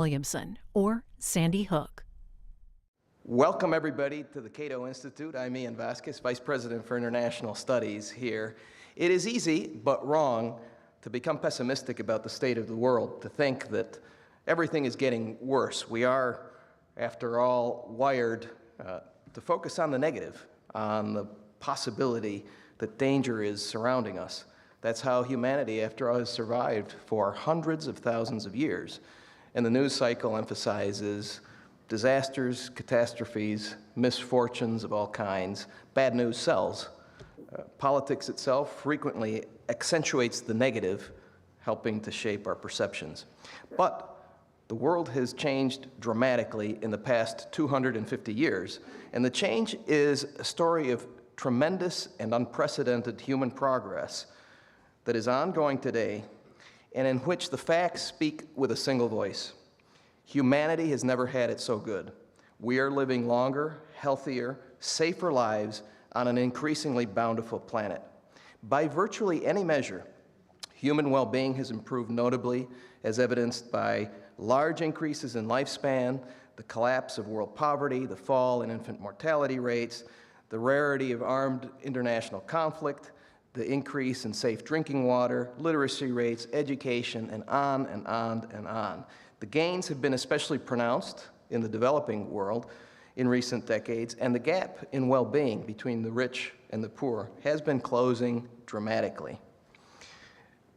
Williamson, or Sandy Hook. Welcome, everybody, to the Cato Institute. I'm Ian Vasquez, Vice President for International Studies here. It is easy, but wrong, to become pessimistic about the state of the world, to think that everything is getting worse. We are, after all, wired to focus on the negative, on the possibility that danger is surrounding us. That's how humanity, after all, has survived for hundreds of thousands of years. And the news cycle emphasizes disasters, catastrophes, misfortunes of all kinds. Bad news sells. Politics itself frequently accentuates the negative, helping to shape our perceptions. But the world has changed dramatically in the past 250 years, and the change is a story of tremendous and unprecedented human progress that is ongoing today, and in which the facts speak with a single voice. Humanity has never had it so good. We are living longer, healthier, safer lives on an increasingly bountiful planet. By virtually any measure, human well-being has improved notably, as evidenced by large increases in lifespan, the collapse of world poverty, the fall in infant mortality rates, the rarity of armed international conflict, the increase in safe drinking water, literacy rates, education, and on and on and on. The gains have been especially pronounced in the developing world in recent decades, and the gap in well-being between the rich and the poor has been closing dramatically.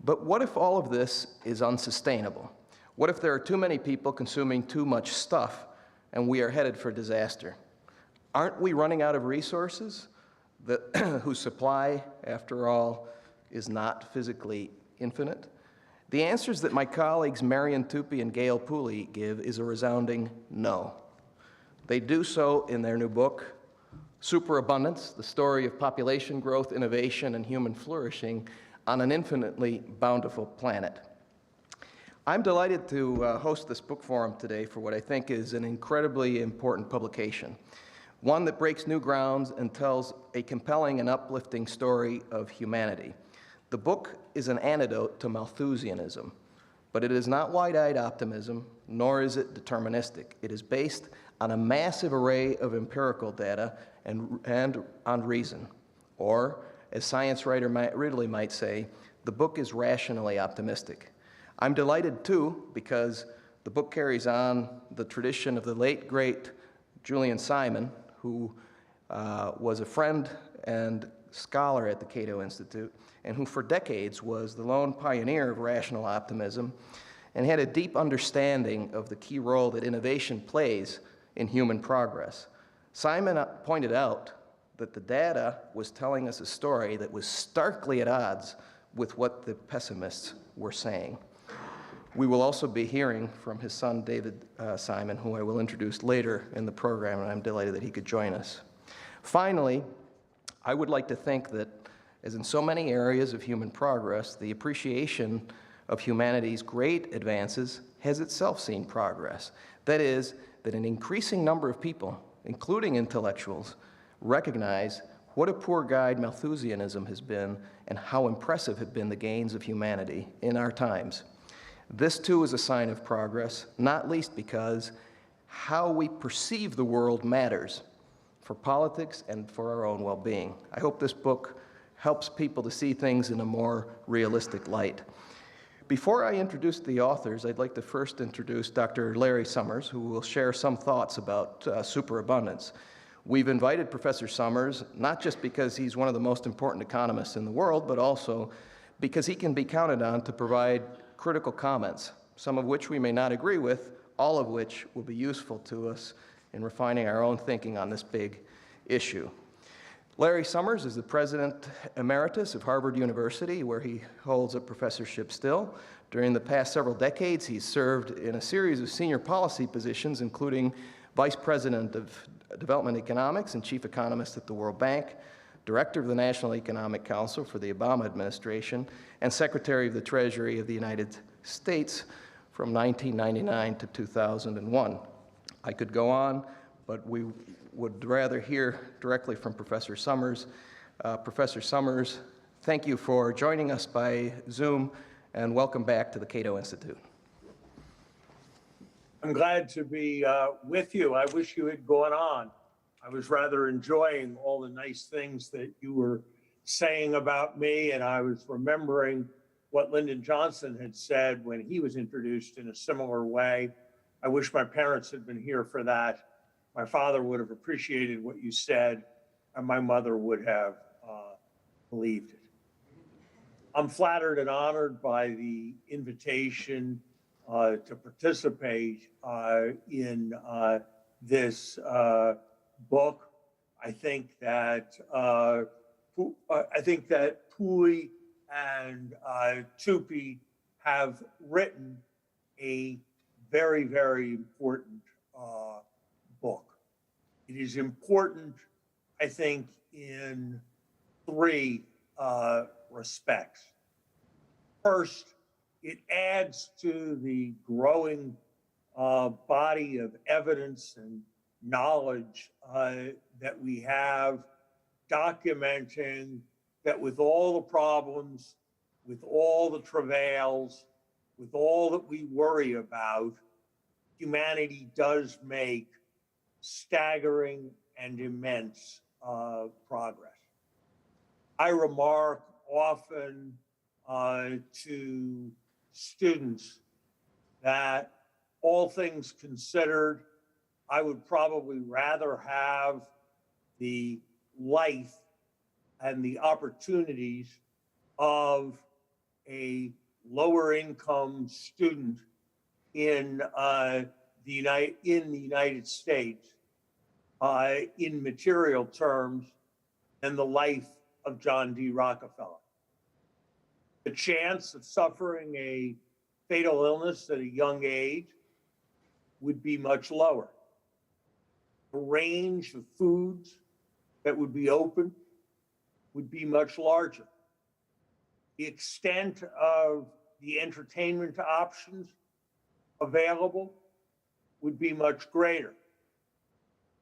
But what if all of this is unsustainable? What if there are too many people consuming too much stuff and we are headed for disaster? Aren't we running out of resources whose supply, after all, is not physically infinite? The answers that my colleagues Marian Tupy and Gail Pooley give is a resounding no. They do so in their new book, Superabundance, the story of population growth, innovation, and human flourishing on an infinitely bountiful planet. I'm delighted to host this book forum today for what I think is an incredibly important publication, one that breaks new grounds and tells a compelling and uplifting story of humanity. The book is an antidote to Malthusianism, but it is not wide-eyed optimism, nor is it deterministic. It is based on a massive array of empirical data and on reason. Or, as science writer Ridley might say, the book is rationally optimistic. I'm delighted, too, because the book carries on the tradition of the late, great Julian Simon, who was a friend and scholar at the Cato Institute, and who for decades was the lone pioneer of rational optimism and had a deep understanding of the key role that innovation plays in human progress. Simon pointed out that the data was telling us a story that was starkly at odds with what the pessimists were saying. We will also be hearing from his son, David Simon, who I will introduce later in the program, and I'm delighted that he could join us. Finally, I would like to think that, as in so many areas of human progress, the appreciation of humanity's great advances has itself seen progress. That is, that an increasing number of people, including intellectuals, recognize what a poor guide Malthusianism has been and how impressive have been the gains of humanity in our times. This, too, is a sign of progress, not least because how we perceive the world matters for politics and for our own well-being. I hope this book helps people to see things in a more realistic light. Before I introduce the authors, I'd like to first introduce Dr. Larry Summers, who will share some thoughts about superabundance. We've invited Professor Summers, not just because he's one of the most important economists in the world, but also because he can be counted on to provide critical comments, some of which we may not agree with, all of which will be useful to us in refining our own thinking on this big issue. Larry Summers is the President Emeritus of Harvard University, where he holds a professorship still. During the past several decades, he's served in a series of senior policy positions, including Vice President of Development Economics and Chief Economist at the World Bank, Director of the National Economic Council for the Obama administration, and Secretary of the Treasury of the United States from 1999 to 2001. I could go on, but we would rather hear directly from Professor Summers. Professor Summers, thank you for joining us by Zoom, and welcome back to the Cato Institute. I'm glad to be with you. I wish you had gone on. I was rather enjoying all the nice things that you were saying about me, and I was remembering what Lyndon Johnson had said when he was introduced in a similar way. I wish my parents had been here for that. My father would have appreciated what you said, and my mother would have believed it. I'm flattered and honored by the invitation to participate in this book. I think that Pui and Tupi have written a very, very important book. It is important, I think, in three respects. First, it adds to the growing body of evidence and knowledge that we have, documenting that with all the problems, with all the travails, with all that we worry about, humanity does make staggering and immense progress. I remark often to students that all things considered, I would probably rather have the life and the opportunities of a lower income student in the United States in material terms than the life of John D. Rockefeller. The chance of suffering a fatal illness at a young age would be much lower. The range of foods that would be open would be much larger. The extent of the entertainment options available would be much greater.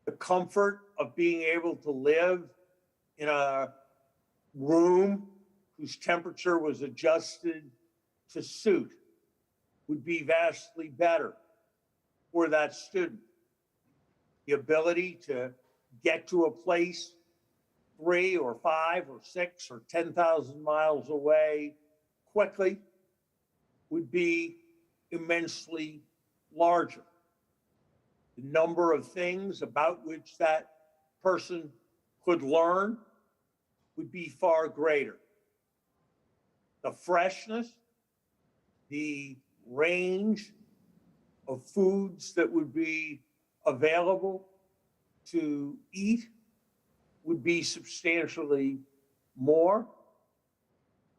The comfort of being able to live in a room whose temperature was adjusted to suit would be vastly better for that student. The ability to get to a place 3 or 5 or 6 or 10,000 miles away quickly would be immensely larger. The number of things about which that person could learn would be far greater. The freshness, the range of foods that would be available to eat would be substantially more,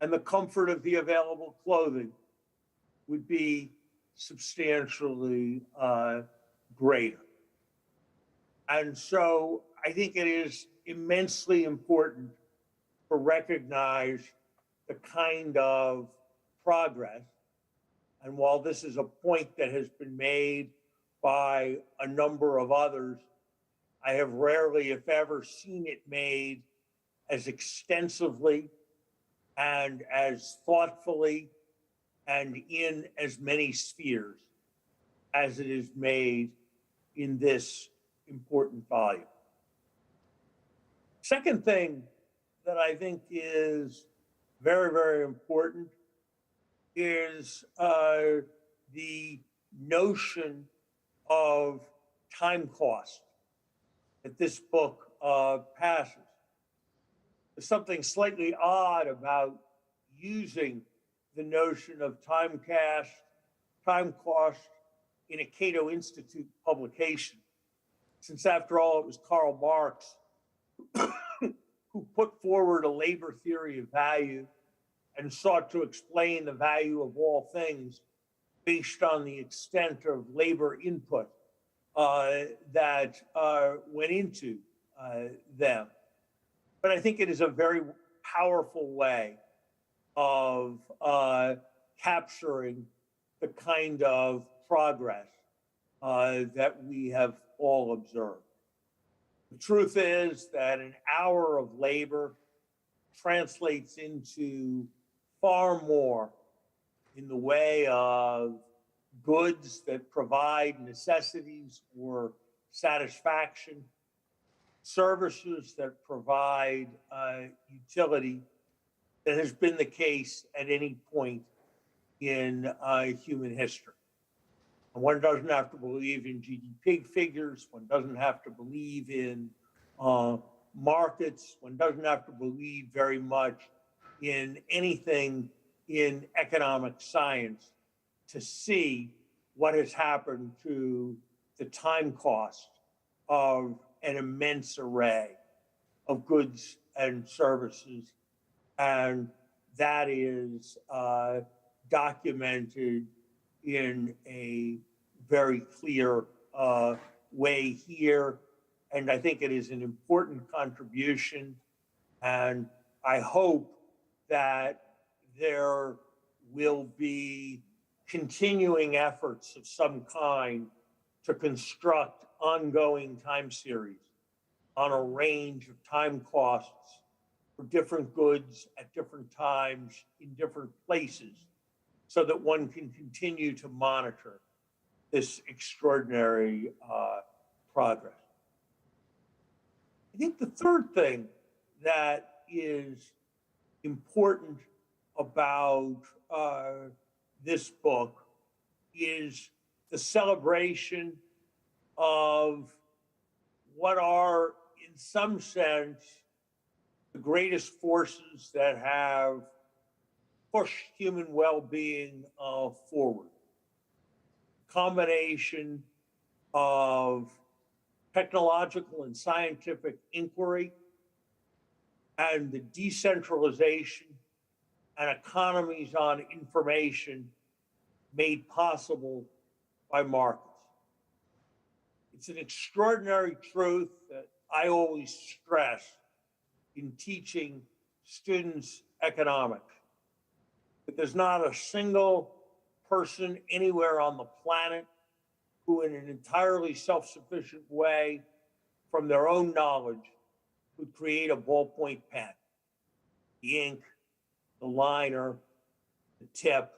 and the comfort of the available clothing would be substantially greater. And so I think it is immensely important to recognize the kind of progress. And while this is a point that has been made by a number of others, I have rarely, if ever, seen it made as extensively and as thoughtfully and in as many spheres as it is made in this important volume. Second thing that I think is very, very important is the notion of time cost that this book passes. There's something slightly odd about using the notion of time cost in a Cato Institute publication, since after all, it was Karl Marx who put forward a labor theory of value and sought to explain the value of all things based on the extent of labor input that went into them. But I think it is a very powerful way of capturing the kind of progress that we have all observed. The truth is that an hour of labor translates into far more in the way of goods that provide necessities or satisfaction, services that provide utility, that has been the case at any point in human history. And one doesn't have to believe in GDP figures. One doesn't have to believe in markets. One doesn't have to believe very much in anything in economic science to see what has happened to the time cost of an immense array of goods and services. And that is documented in a very clear way here. And I think it is an important contribution. And I hope that there will be continuing efforts of some kind to construct ongoing time series on a range of time costs for different goods at different times in different places, so that one can continue to monitor this extraordinary progress. I think the third thing that is important about this book is the celebration of what are, in some sense, the greatest forces that have pushed human well-being forward. Combination of technological and scientific inquiry and the decentralization and economies on information made possible by markets. It's an extraordinary truth that I always stress in teaching students economics, that there's not a single person anywhere on the planet who, in an entirely self-sufficient way, from their own knowledge, could create a ballpoint pen. The ink, the liner, the tip,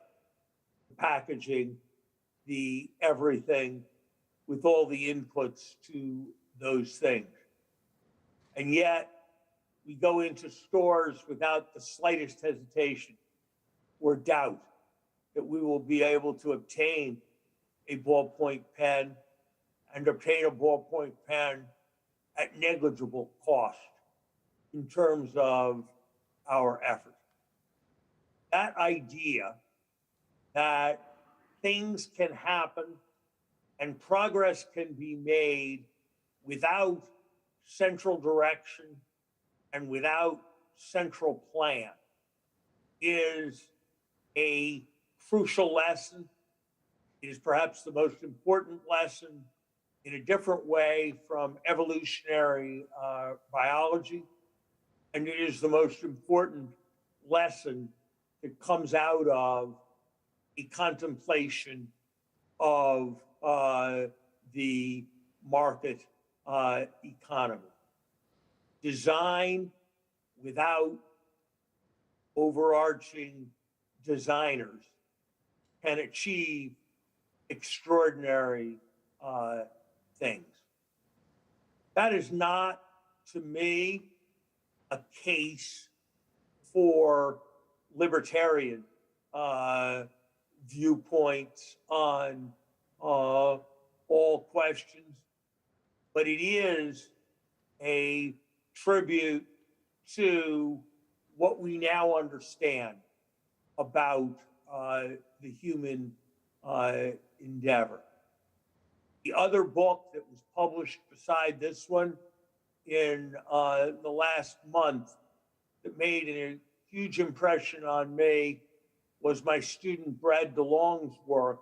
the packaging, the everything, with all the inputs to those things. And yet, we go into stores without the slightest hesitation or doubt that we will be able to obtain a ballpoint pen, and obtain a ballpoint pen at negligible cost in terms of our effort. That idea that things can happen and progress can be made without central direction and without central plan is a crucial lesson. It is perhaps the most important lesson in a different way from evolutionary biology. And it is the most important lesson that comes out of a contemplation of the market economy. Design without overarching designers can achieve extraordinary things. That is not, to me, a case for libertarian viewpoints on all questions, but it is a tribute to what we now understand about the human endeavor. The other book that was published beside this one in the last month that made a huge impression on me was my student Brad DeLong's work,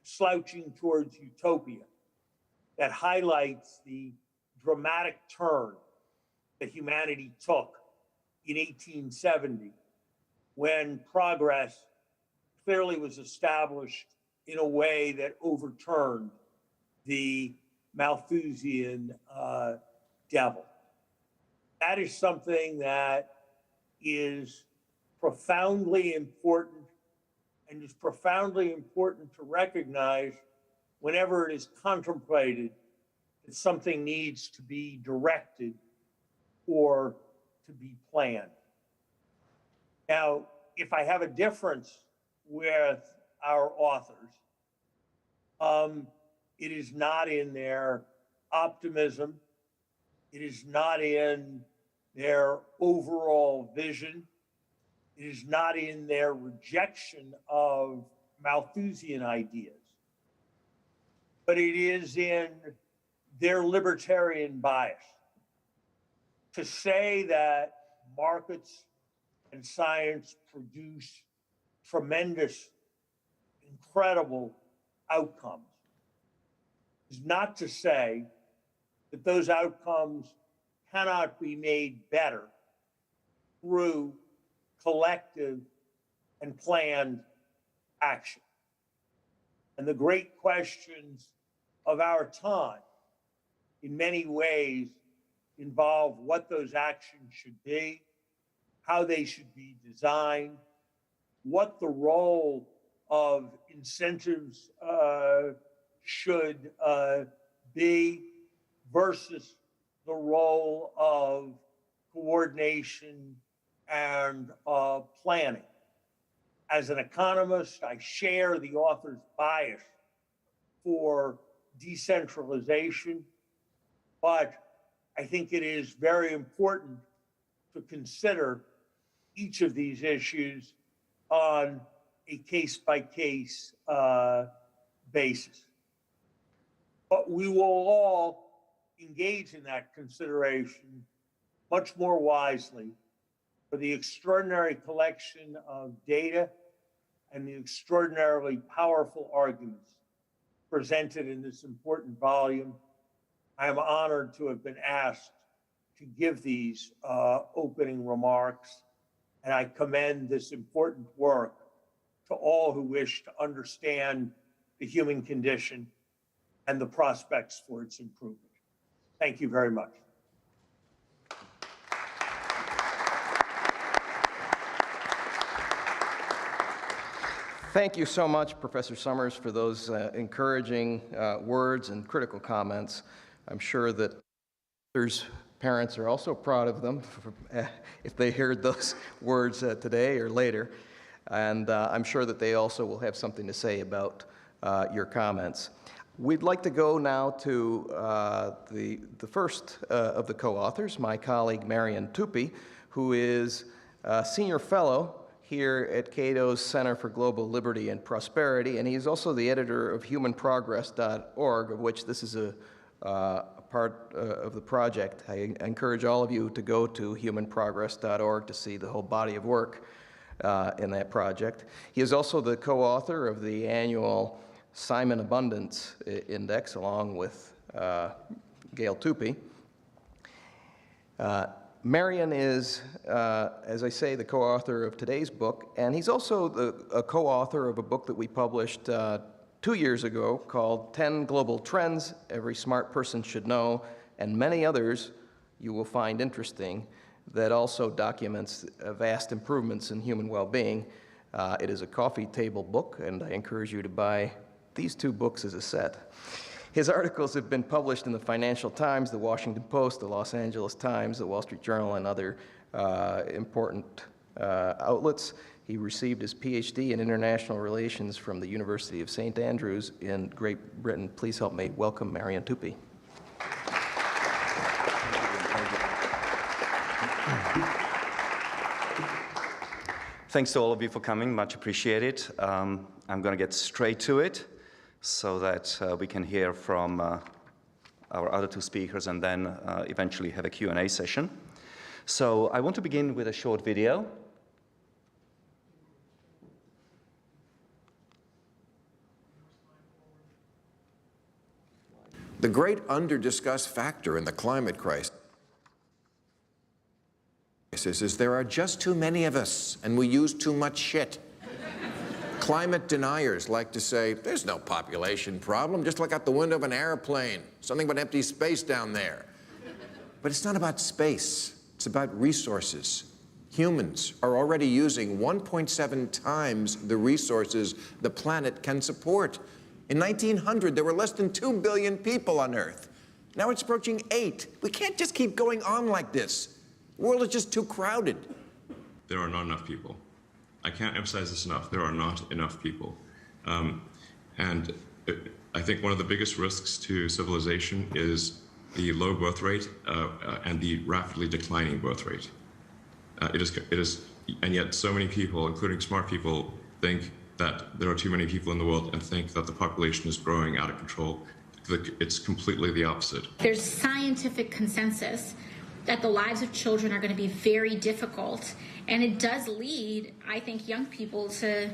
Slouching Towards Utopia, that highlights the dramatic turn that humanity took in 1870, when progress clearly was established in a way that overturned the Malthusian devil. That is something that is profoundly important and is profoundly important to recognize whenever it is contemplated that something needs to be directed or to be planned. Now, if I have a difference with our authors, it is not in their optimism. It is not in their overall vision. It is not in their rejection of Malthusian ideas, but it is in their libertarian bias. To say that markets and science produce tremendous, incredible outcomes is not to say that those outcomes cannot be made better through collective and planned action. And the great questions of our time, in many ways, involve what those actions should be, how they should be designed, what the role of incentives should be versus the role of coordination and planning. As an economist, I share the author's bias for decentralization, but I think it is very important to consider each of these issues on a case-by-case basis. But we will all engage in that consideration much more wisely for the extraordinary collection of data and the extraordinarily powerful arguments presented in this important volume. I am honored to have been asked to give these opening remarks, and I commend this important work to all who wish to understand the human condition and the prospects for its improvement. Thank you very much. Thank you so much, Professor Summers, for those encouraging words and critical comments. I'm sure that others' parents are also proud of them if they heard those words today or later. And I'm sure that they also will have something to say about your comments. We'd like to go now to the first of the co-authors, my colleague Marian Tupy, who is a senior fellow here at Cato's Center for Global Liberty and Prosperity, and he's also the editor of humanprogress.org, of which this is a part of the project. I encourage all of you to go to humanprogress.org to see the whole body of work in that project. He is also the co-author of the annual Superabundance Index, along with Gail Tupy. Marian is, as I say, the co-author of today's book, and he's also a co-author of a book that we published 2 years ago called 10 Global Trends Every Smart Person Should Know, and many others you will find interesting, that also documents vast improvements in human well-being. It is a coffee table book, and I encourage you to buy these 2 books as a set. His articles have been published in the Financial Times, the Washington Post, the Los Angeles Times, the Wall Street Journal, and other important outlets. He received his PhD in International Relations from the University of St. Andrews in Great Britain. Please help me welcome Marian Tupy. Thanks to all of you for coming, much appreciated. I'm going to get straight to it so that we can hear from our other 2 speakers and then eventually have a Q&A session. So I want to begin with a short video. The great under-discussed factor in the climate crisis is there are just too many of us, and we use too much shit. Climate deniers like to say, there's no population problem, just look out the window of an airplane, something but empty space down there. But it's not about space, it's about resources. Humans are already using 1.7 times the resources the planet can support. In 1900, there were less than 2 billion people on Earth. Now it's approaching 8. We can't just keep going on like this. The world is just too crowded. There are not enough people. I can't emphasize this enough. There are not enough people. I think one of the biggest risks to civilization is the low birth rate and the rapidly declining birth rate. And yet so many people, including smart people, think that there are too many people in the world and think that the population is growing out of control. It's completely the opposite. There's scientific consensus that the lives of children are going to be very difficult, and it does lead, I think, young people to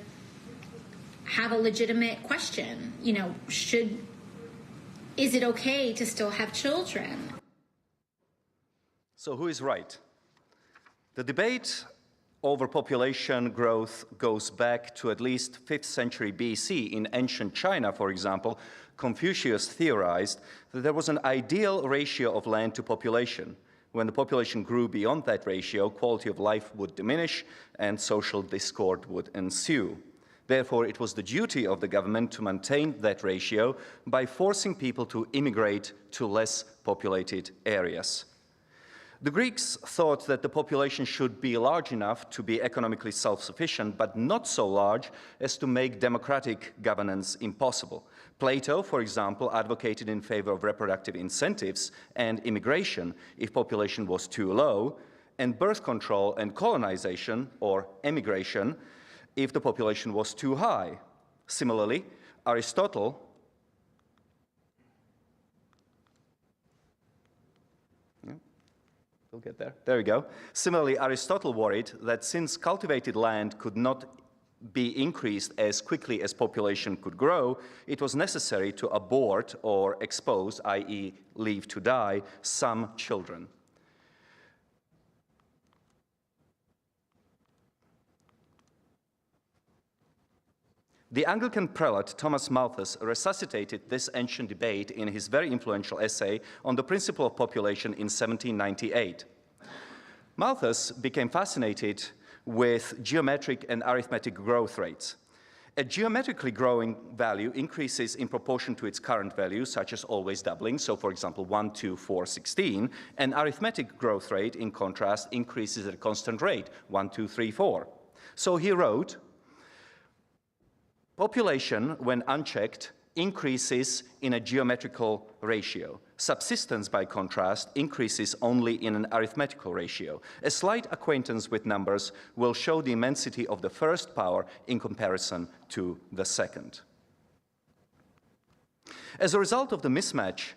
have a legitimate question. You know, is it okay to still have children? So who is right? The debate over population growth goes back to at least 5th century BC. In ancient China, for example, Confucius theorized that there was an ideal ratio of land to population. When the population grew beyond that ratio, quality of life would diminish and social discord would ensue. Therefore, it was the duty of the government to maintain that ratio by forcing people to immigrate to less populated areas. The Greeks thought that the population should be large enough to be economically self-sufficient, but not so large as to make democratic governance impossible. Plato, for example, advocated in favor of reproductive incentives and immigration if population was too low, and birth control and colonization, or emigration, if the population was too high. Similarly, Aristotle we'll get there. There we go. Similarly, Aristotle worried that since cultivated land could not be increased as quickly as population could grow, it was necessary to abort or expose, i.e. leave to die, some children. The Anglican prelate Thomas Malthus resuscitated this ancient debate in his very influential essay on the principle of population in 1798. Malthus became fascinated with geometric and arithmetic growth rates. A geometrically growing value increases in proportion to its current value, such as always doubling, so for example 1, 2, 4, 16, and arithmetic growth rate, in contrast, increases at a constant rate, 1, 2, 3, 4. So he wrote, population, when unchecked, increases in a geometrical ratio. Subsistence, by contrast, increases only in an arithmetical ratio. A slight acquaintance with numbers will show the immensity of the first power in comparison to the second. As a result of the mismatch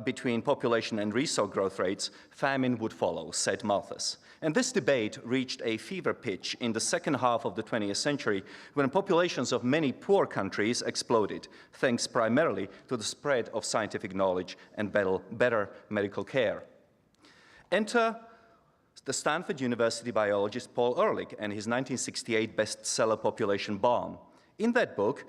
between population and resource growth rates, famine would follow, said Malthus. And this debate reached a fever pitch in the second half of the 20th century when populations of many poor countries exploded, thanks primarily to the spread of scientific knowledge and better medical care. Enter the Stanford University biologist Paul Ehrlich and his 1968 bestseller Population Bomb. In that book,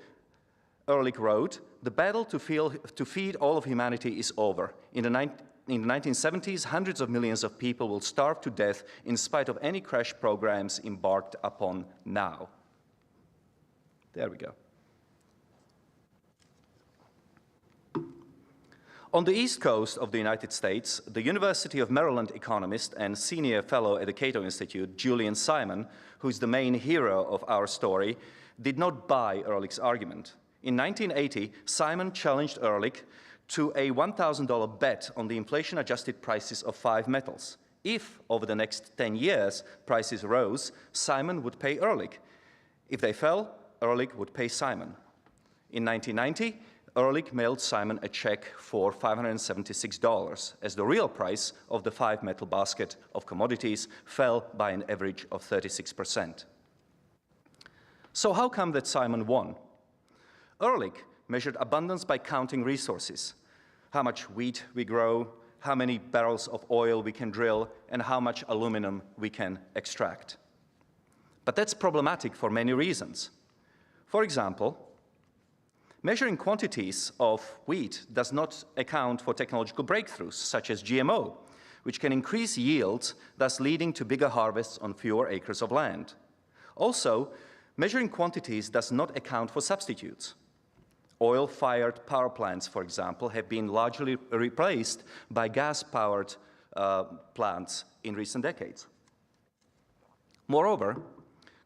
Ehrlich wrote, "The battle to feed all of humanity is over. In the 1970s, hundreds of millions of people will starve to death in spite of any crash programs embarked upon now." There we go. On the East Coast of the United States, the University of Maryland economist and senior fellow at the Cato Institute, Julian Simon, who is the main hero of our story, did not buy Ehrlich's argument. In 1980, Simon challenged Ehrlich to a $1,000 bet on the inflation-adjusted prices of 5 metals. If, over the next 10 years, prices rose, Simon would pay Ehrlich. If they fell, Ehrlich would pay Simon. In 1990, Ehrlich mailed Simon a check for $576, as the real price of the 5-metal basket of commodities fell by an average of 36%. So how come that Simon won? Ehrlich measured abundance by counting resources, how much wheat we grow, how many barrels of oil we can drill, and how much aluminum we can extract. But that's problematic for many reasons. For example, measuring quantities of wheat does not account for technological breakthroughs, such as GMO. which can increase yields, thus leading to bigger harvests on fewer acres of land. Also, measuring quantities does not account for substitutes. Oil-fired power plants, for example, have been largely replaced by gas-powered plants in recent decades. Moreover,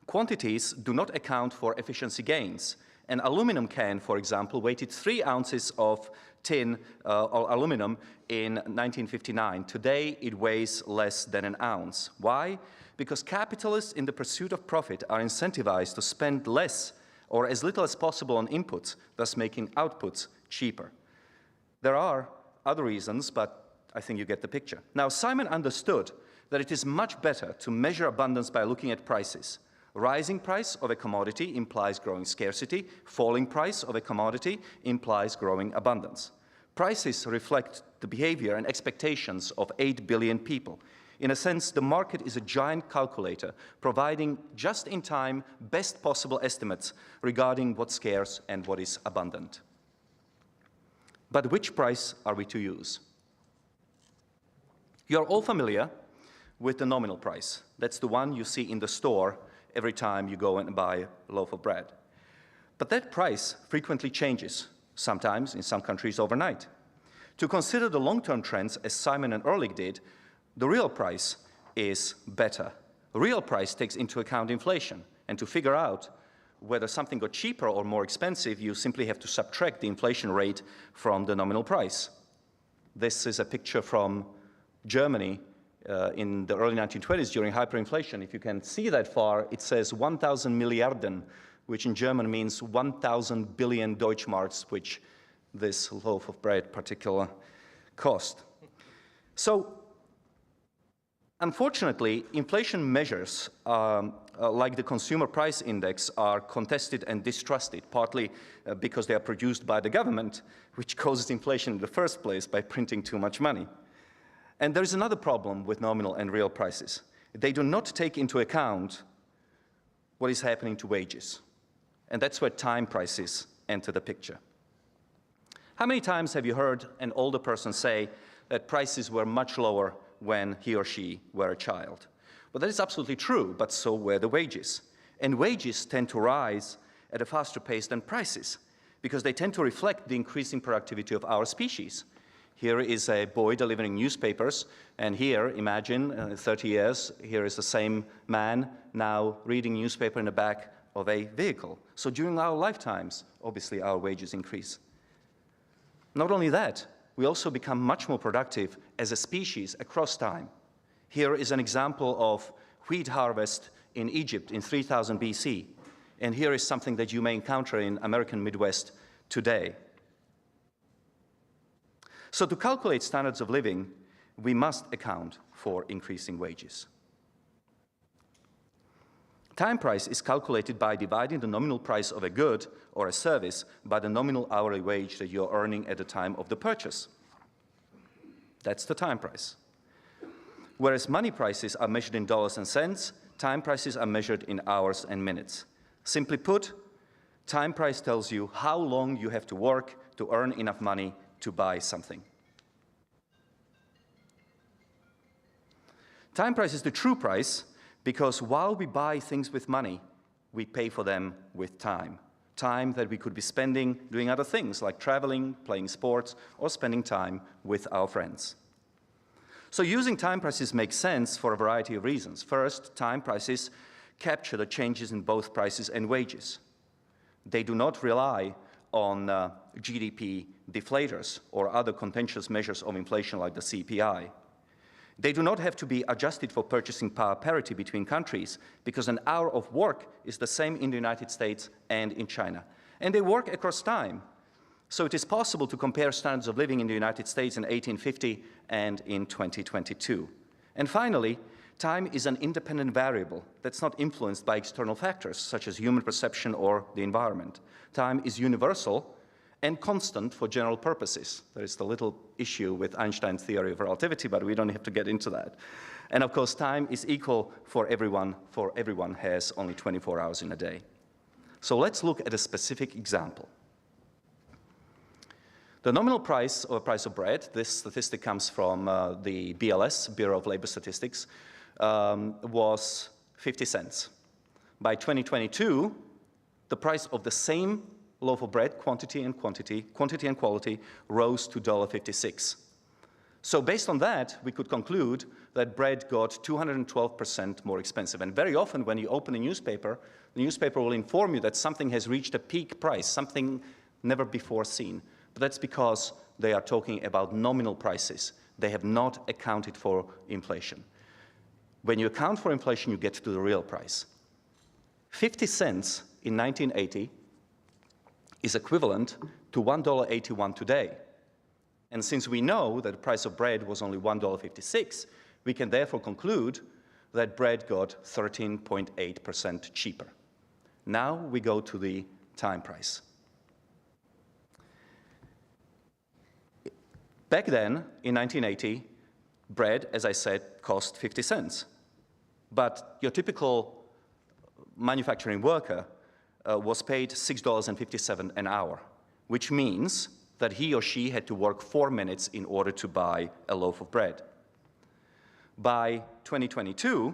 quantities do not account for efficiency gains. An aluminum can, for example, weighted 3 ounces of tin or aluminum in 1959. Today, it weighs less than an ounce. Why? Because capitalists in the pursuit of profit are incentivized to spend less or as little as possible on inputs, thus making outputs cheaper. There are other reasons, but I think you get the picture. Now, Simon understood that it is much better to measure abundance by looking at prices. Rising price of a commodity implies growing scarcity. Falling price of a commodity implies growing abundance. Prices reflect the behavior and expectations of 8 billion people. In a sense, the market is a giant calculator, providing just-in-time, best possible estimates regarding what's scarce and what is abundant. But which price are we to use? You're all familiar with the nominal price. That's the one you see in the store every time you go and buy a loaf of bread. But that price frequently changes, sometimes in some countries overnight. To consider the long-term trends, as Simon and Ehrlich did, the real price is better. The real price takes into account inflation, and to figure out whether something got cheaper or more expensive, you simply have to subtract the inflation rate from the nominal price. This is a picture from Germany in the early 1920s during hyperinflation. If you can see that far, it says 1,000 Milliarden, which in German means 1,000 billion Deutschmarks, which this loaf of bread particular cost. So, unfortunately, inflation measures like the consumer price index are contested and distrusted, partly because they are produced by the government, which causes inflation in the first place by printing too much money. And there is another problem with nominal and real prices. They do not take into account what is happening to wages. And that's where time prices enter the picture. How many times have you heard an older person say that prices were much lower when he or she were a child? Well, that is absolutely true, but so were the wages. And wages tend to rise at a faster pace than prices, because they tend to reflect the increasing productivity of our species. Here is a boy delivering newspapers, and here, imagine, 30 years, here is the same man now reading newspaper in the back of a vehicle. So during our lifetimes, obviously, our wages increase. Not only that, we also become much more productive as a species across time. Here is an example of wheat harvest in Egypt in 3000 BC, and here is something that you may encounter in American Midwest today. So to calculate standards of living, we must account for increasing wages. Time price is calculated by dividing the nominal price of a good or a service by the nominal hourly wage that you're earning at the time of the purchase. That's the time price. Whereas money prices are measured in dollars and cents, time prices are measured in hours and minutes. Simply put, time price tells you how long you have to work to earn enough money to buy something. Time price is the true price because while we buy things with money, we pay for them with time. Time that we could be spending doing other things like traveling, playing sports, or spending time with our friends. So using time prices makes sense for a variety of reasons. First, time prices capture the changes in both prices and wages. They do not rely on GDP deflators or other contentious measures of inflation like the CPI. They do not have to be adjusted for purchasing power parity between countries because an hour of work is the same in the United States and in China. And they work across time. So it is possible to compare standards of living in the United States in 1850 and in 2022. And finally, time is an independent variable that's not influenced by external factors such as human perception or the environment. Time is universal and constant for general purposes. There is the little issue with Einstein's theory of relativity, but we don't have to get into that. And of course, time is equal for everyone has only 24 hours in a day. So let's look at a specific example. The nominal price, or price of bread, this statistic comes from the BLS, Bureau of Labor Statistics, was 50 cents. By 2022, the price of the same loaf of bread, quantity and quality, rose to $1.56. So based on that, we could conclude that bread got 212% more expensive. And very often when you open a newspaper, the newspaper will inform you that something has reached a peak price, something never before seen. But that's because they are talking about nominal prices. They have not accounted for inflation. When you account for inflation, you get to the real price. 50 cents in 1980 is equivalent to $1.81 today. And since we know that the price of bread was only $1.56, we can therefore conclude that bread got 13.8% cheaper. Now we go to the time price. Back then, in 1980, bread, as I said, cost 50 cents. But your typical manufacturing worker was paid $6.57 an hour, which means that he or she had to work 4 minutes in order to buy a loaf of bread. By 2022,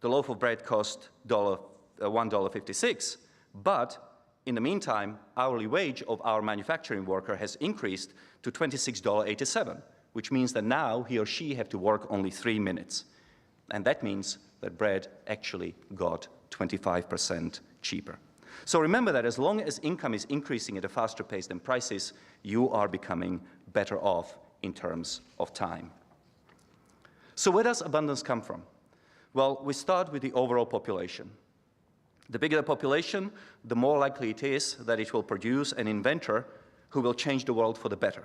the loaf of bread cost $1.56, but in the meantime, hourly wage of our manufacturing worker has increased to $26.87, which means that now he or she have to work only 3 minutes. And that means that bread actually got 25% cheaper. So remember that as long as income is increasing at a faster pace than prices, you are becoming better off in terms of time. So where does abundance come from? Well, we start with the overall population. The bigger the population, the more likely it is that it will produce an inventor who will change the world for the better.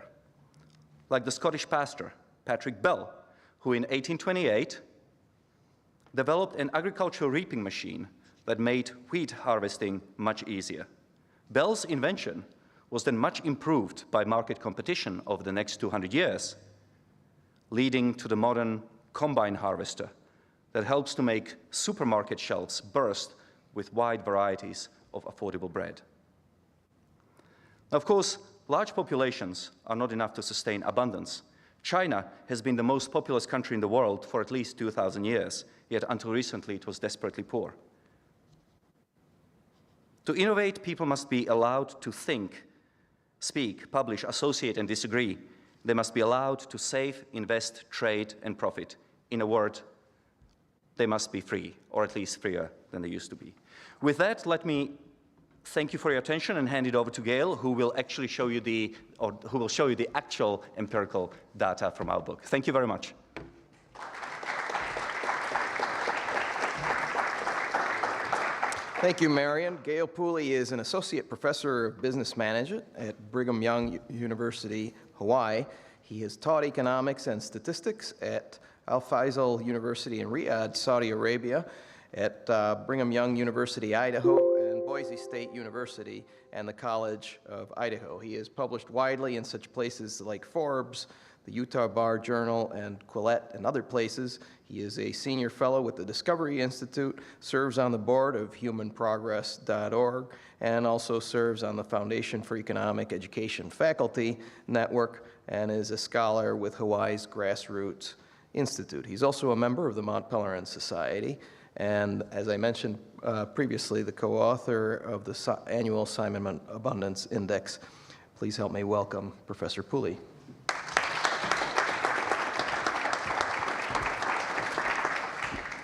Like the Scottish pastor, Patrick Bell, who in 1828 developed an agricultural reaping machine that made wheat harvesting much easier. Bell's invention was then much improved by market competition over the next 200 years, leading to the modern combine harvester that helps to make supermarket shelves burst with wide varieties of affordable bread. Of course, large populations are not enough to sustain abundance. China has been the most populous country in the world for at least 2,000 years, yet until recently it was desperately poor. To innovate, people must be allowed to think, speak, publish, associate, and disagree. They must be allowed to save, invest, trade, and profit. In a word, they must be free, or at least freer than they used to be. With that, let me thank you for your attention and hand it over to Gail, who will actually show you the actual empirical data from our book. Thank you very much. Thank you, Marion. Gail Pooley is an associate professor of business management at Brigham Young University, Hawaii. He has taught economics and statistics at Al Faisal University in Riyadh, Saudi Arabia, at Brigham Young University, Idaho, and Boise State University and the College of Idaho. He has published widely in such places like Forbes, the Utah Bar Journal, and Quillette, and other places. He is a senior fellow with the Discovery Institute, serves on the board of humanprogress.org, and also serves on the Foundation for Economic Education Faculty Network, and is a scholar with Hawaii's Grassroots Institute. He's also a member of the Mont Pelerin Society, and as I mentioned previously, the co-author of the annual Simon Abundance Index. Please help me welcome Professor Pooley.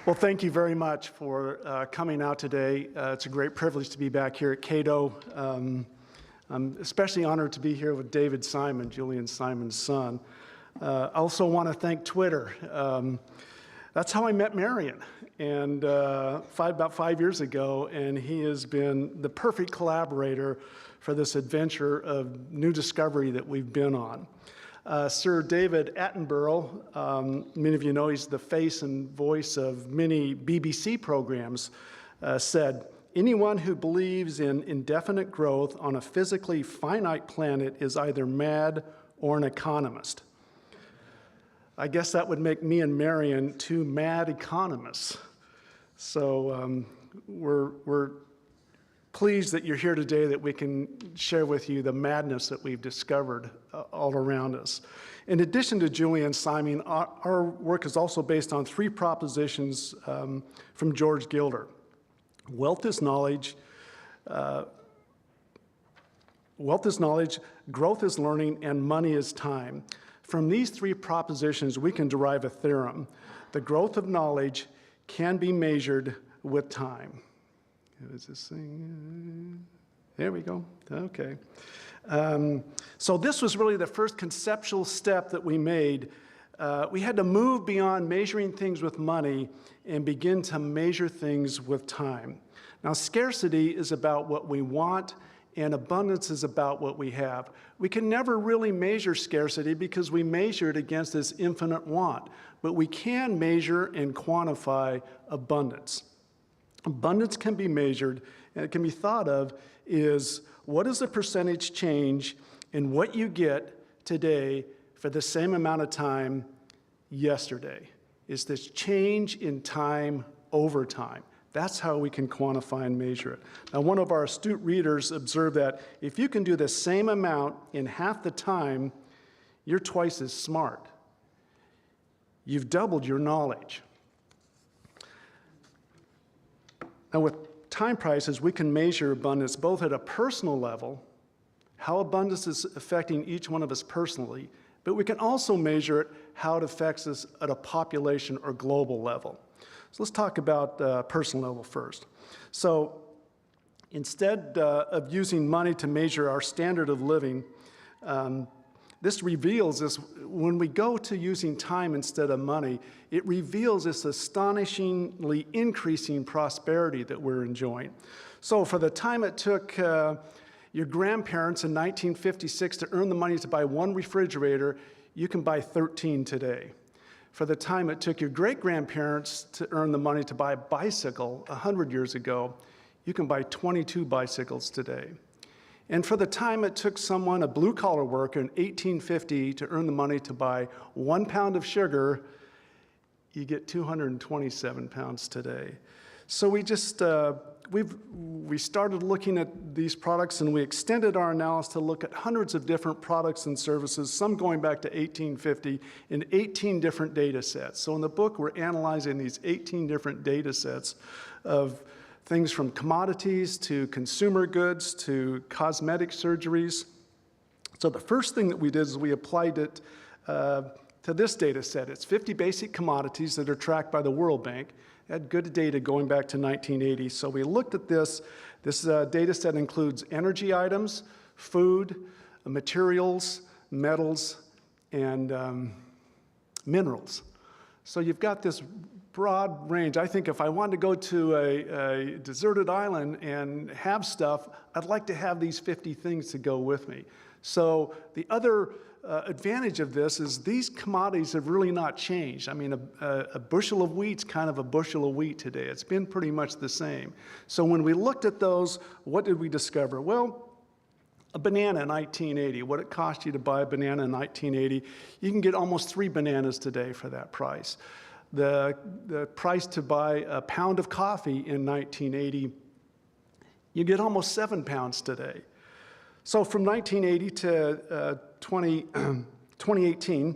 Well, thank you very much for coming out today. It's a great privilege to be back here at Cato. I'm especially honored to be here with David Simon, Julian Simon's son. I also want to thank Twitter. That's how I met Marion, and about 5 years ago, and he has been the perfect collaborator for this adventure of new discovery that we've been on. Sir David Attenborough, many of you know he's the face and voice of many BBC programs, said, "Anyone who believes in indefinite growth on a physically finite planet is either mad or an economist." I guess that would make me and Marion two mad economists. So we're pleased that you're here today, that we can share with you the madness that we've discovered all around us. In addition to Julian Simon, our work is also based on 3 propositions from George Gilder. Wealth is knowledge, growth is learning, and money is time. From these 3 propositions, we can derive a theorem. The growth of knowledge can be measured with time. Is this thing? There we go. Okay. So this was really the first conceptual step that we made. We had to move beyond measuring things with money and begin to measure things with time. Now, scarcity is about what we want, and abundance is about what we have. We can never really measure scarcity because we measure it against this infinite want, but we can measure and quantify abundance. Abundance can be measured, and it can be thought of is what is the percentage change in what you get today for the same amount of time yesterday? Is this change in time over time? That's how we can quantify and measure it. Now, one of our astute readers observed that if you can do the same amount in half the time, you're twice as smart. You've doubled your knowledge. Now, with time prices, we can measure abundance both at a personal level, how abundance is affecting each one of us personally, but we can also measure it, how it affects us at a population or global level. So let's talk about personal level first. So instead of using money to measure our standard of living, this reveals this, when we go to using time instead of money, it reveals this astonishingly increasing prosperity that we're enjoying. So for the time it took your grandparents in 1956 to earn the money to buy 1 refrigerator, you can buy 13 today. For the time it took your great-grandparents to earn the money to buy a bicycle 100 years ago, you can buy 22 bicycles today. And for the time it took someone, a blue-collar worker in 1850, to earn the money to buy 1 pound of sugar, you get 227 pounds today. So we just, we started looking at these products, and we extended our analysis to look at hundreds of different products and services, some going back to 1850, in 18 different data sets. So in the book, we're analyzing these 18 different data sets of things from commodities to consumer goods to cosmetic surgeries. So the first thing that we did is we applied it to this data set. It's 50 basic commodities that are tracked by the World Bank. It had good data going back to 1980. So we looked at this. This data set includes energy items, food, materials, metals, and minerals. So you've got this broad range. I think if I wanted to go to a deserted island and have stuff, I'd like to have these 50 things to go with me. So the other advantage of this is these commodities have really not changed. I mean, a bushel of wheat's kind of a bushel of wheat today. It's been pretty much the same. So when we looked at those, what did we discover? Well, a banana in 1980, what it cost you to buy a banana in 1980, you can get almost 3 bananas today for that price. The price to buy a pound of coffee in 1980, you get almost 7 pounds today. So from 1980 to 2018,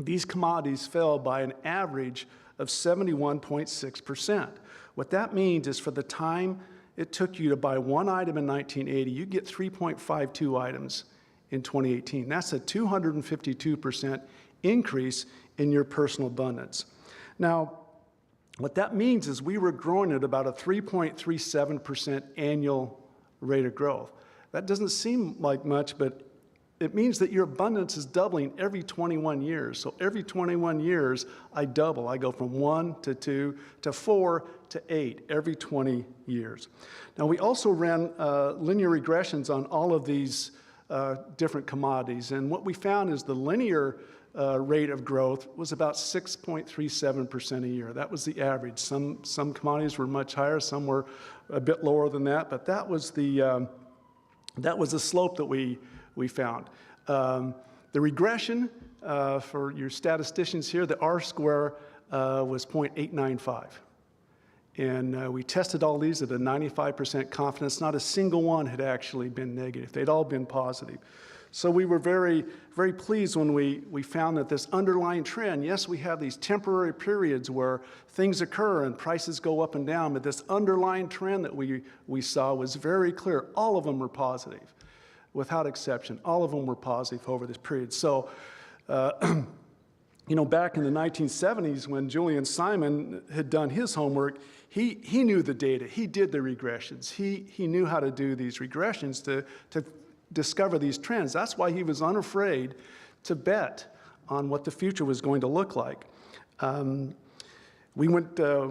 these commodities fell by an average of 71.6%. What that means is for the time it took you to buy 1 item in 1980, you get 3.52 items in 2018. That's a 252% increase in your personal abundance. Now, what that means is we were growing at about a 3.37% annual rate of growth. That doesn't seem like much, but it means that your abundance is doubling every 21 years. So every 21 years, I double. I go from 1 to 2 to 4 to 8 every 20 years. Now, we also ran linear regressions on all of these different commodities. And what we found is the linear rate of growth was about 6.37% a year. That was the average. Some commodities were much higher, some were a bit lower than that, but that was the slope that we found. The regression for your statisticians here, the R-square was 0.895. And we tested all these at a 95% confidence. Not a single one had actually been negative. They'd all been positive. So we were very, very pleased when we found that this underlying trend, yes, we have these temporary periods where things occur and prices go up and down, but this underlying trend that we saw was very clear. All of them were positive, without exception. All of them were positive over this period. So, you know, back in the 1970s when Julian Simon had done his homework, he knew the data. He did the regressions. He knew how to do these regressions to discover these trends. That's why he was unafraid to bet on what the future was going to look like. We went back to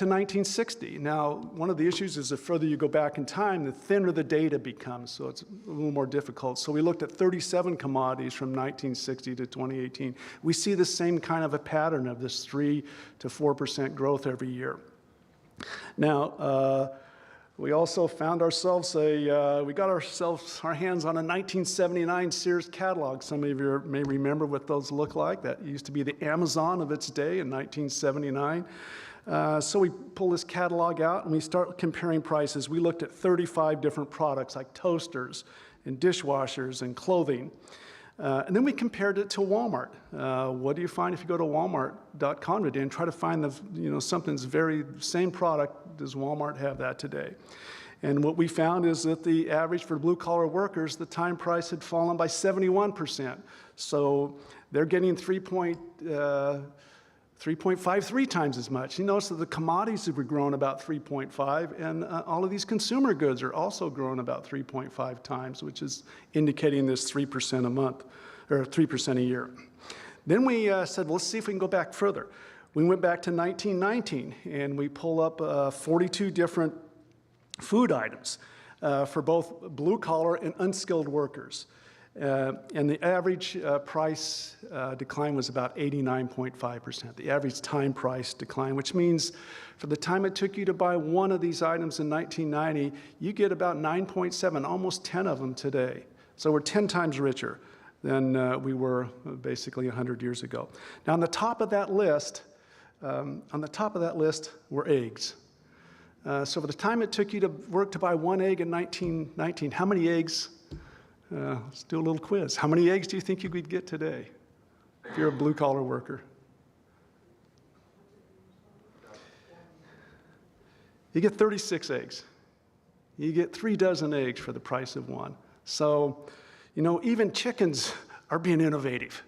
1960. Now, one of the issues is the further you go back in time, the thinner the data becomes, so it's a little more difficult. So we looked at 37 commodities from 1960 to 2018. We see the same kind of a pattern of this 3 to 4% growth every year. Now, we also found ourselves we got our hands on a 1979 Sears catalog. Some of you may remember what those look like. That used to be the Amazon of its day in 1979. So we pull this catalog out and we start comparing prices. We looked at 35 different products like toasters and dishwashers and clothing. And then we compared it to Walmart. What do you find if you go to walmart.com today and try to find something's very same product? Does Walmart have that today? And what we found is that the average for blue-collar workers, the time price had fallen by 71%. So they're getting 3.53 times as much. You notice that the commodities have grown about 3.5, and all of these consumer goods are also growing about 3.5 times, which is indicating this 3% a month, or 3% a year. Then we said, well, let's see if we can go back further. We went back to 1919, and we pull up 42 different food items for both blue-collar and unskilled workers. And the average price decline was about 89.5%. The average time price decline, which means for the time it took you to buy one of these items in 1990, you get about 9.7, almost 10 of them today. So we're 10 times richer than we were basically 100 years ago. Now on the top of that list, were eggs. So for the time it took you to work to buy one egg in 1919, how many eggs? Let's do a little quiz. How many eggs do you think you could get today if you're a blue-collar worker? You get 36 eggs. You get 3 dozen eggs for the price of one. So, you know, even chickens are being innovative.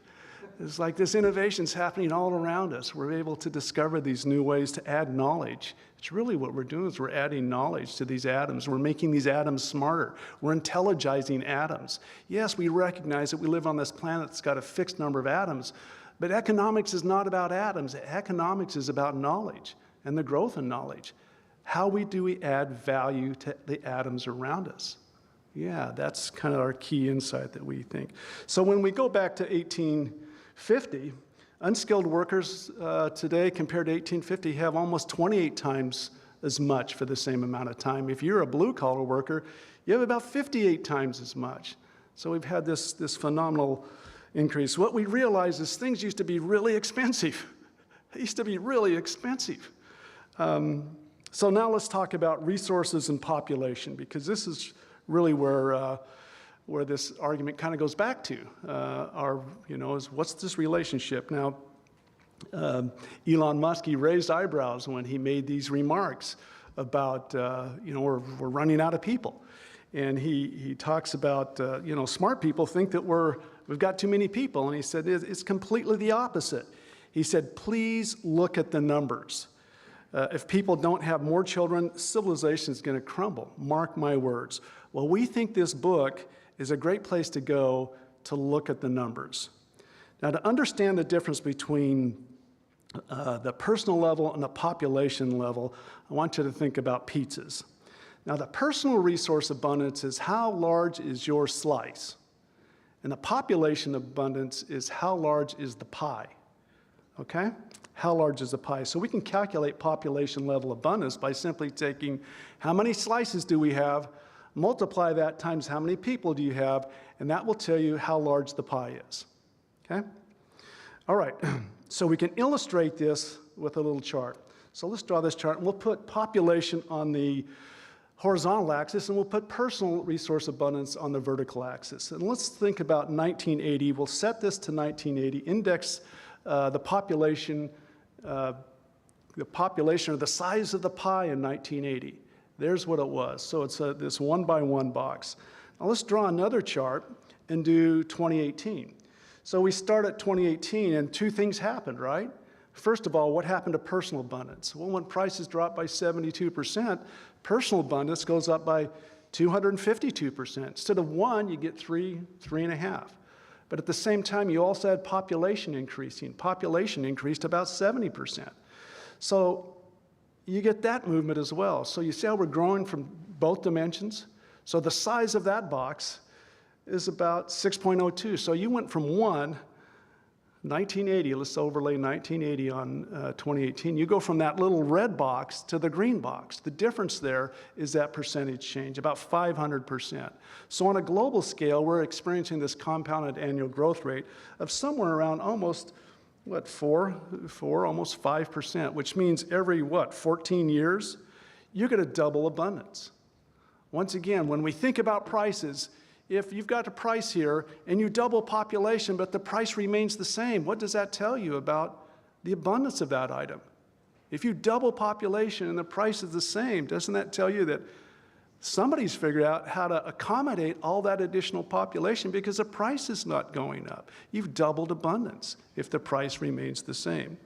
It's like this innovation's happening all around us. We're able to discover these new ways to add knowledge. It's really what we're doing is we're adding knowledge to these atoms. We're making these atoms smarter. We're intelligizing atoms. Yes, we recognize that we live on this planet that's got a fixed number of atoms, but economics is not about atoms. Economics is about knowledge and the growth in knowledge. How do we add value to the atoms around us? Yeah, that's kind of our key insight that we think. So when we go back to 1850, unskilled workers today compared to 1850 have almost 28 times as much for the same amount of time. If you're a blue-collar worker, you have about 58 times as much. So we've had this phenomenal increase. What we realize is things used to be really expensive. They used to be really expensive. So now let's talk about resources and population, because this is really where this argument kind of goes back to. Is what's this relationship? Now, Elon Musk, he raised eyebrows when he made these remarks about, we're running out of people. And he talks about, smart people think that we've got too many people. And he said, it's completely the opposite. He said, please look at the numbers. If people don't have more children, civilization is going to crumble. Mark my words. Well, we think this book is a great place to go to look at the numbers. Now, to understand the difference between the personal level and the population level, I want you to think about pizzas. Now, the personal resource abundance is how large is your slice, and the population abundance is how large is the pie, okay? How large is the pie? So we can calculate population level abundance by simply taking how many slices do we have, multiply that times how many people do you have, and that will tell you how large the pie is, okay? All right, so we can illustrate this with a little chart. So let's draw this chart, and we'll put population on the horizontal axis, and we'll put personal resource abundance on the vertical axis. And let's think about 1980. We'll set this to 1980, index the population or the size of the pie in 1980. There's what it was. So it's this 1 by 1 box. Now let's draw another chart and do 2018. So we start at 2018, and two things happened, right? First of all, what happened to personal abundance? Well, when prices drop by 72%, personal abundance goes up by 252%. Instead of 1, you get 3, 3.5. But at the same time, you also had population increasing. Population increased about 70%. So you get that movement as well. So you see how we're growing from both dimensions? So the size of that box is about 6.02. So you went from 1, 1980, let's overlay 1980 on 2018. You go from that little red box to the green box. The difference there is that percentage change, about 500%. So on a global scale, we're experiencing this compounded annual growth rate of somewhere around almost, what, 4, almost 5%, which means every, 14 years, you're going to double abundance. Once again, when we think about prices, if you've got a price here and you double population, but the price remains the same, what does that tell you about the abundance of that item? If you double population and the price is the same, doesn't that tell you that somebody's figured out how to accommodate all that additional population because the price is not going up? You've doubled abundance if the price remains the same.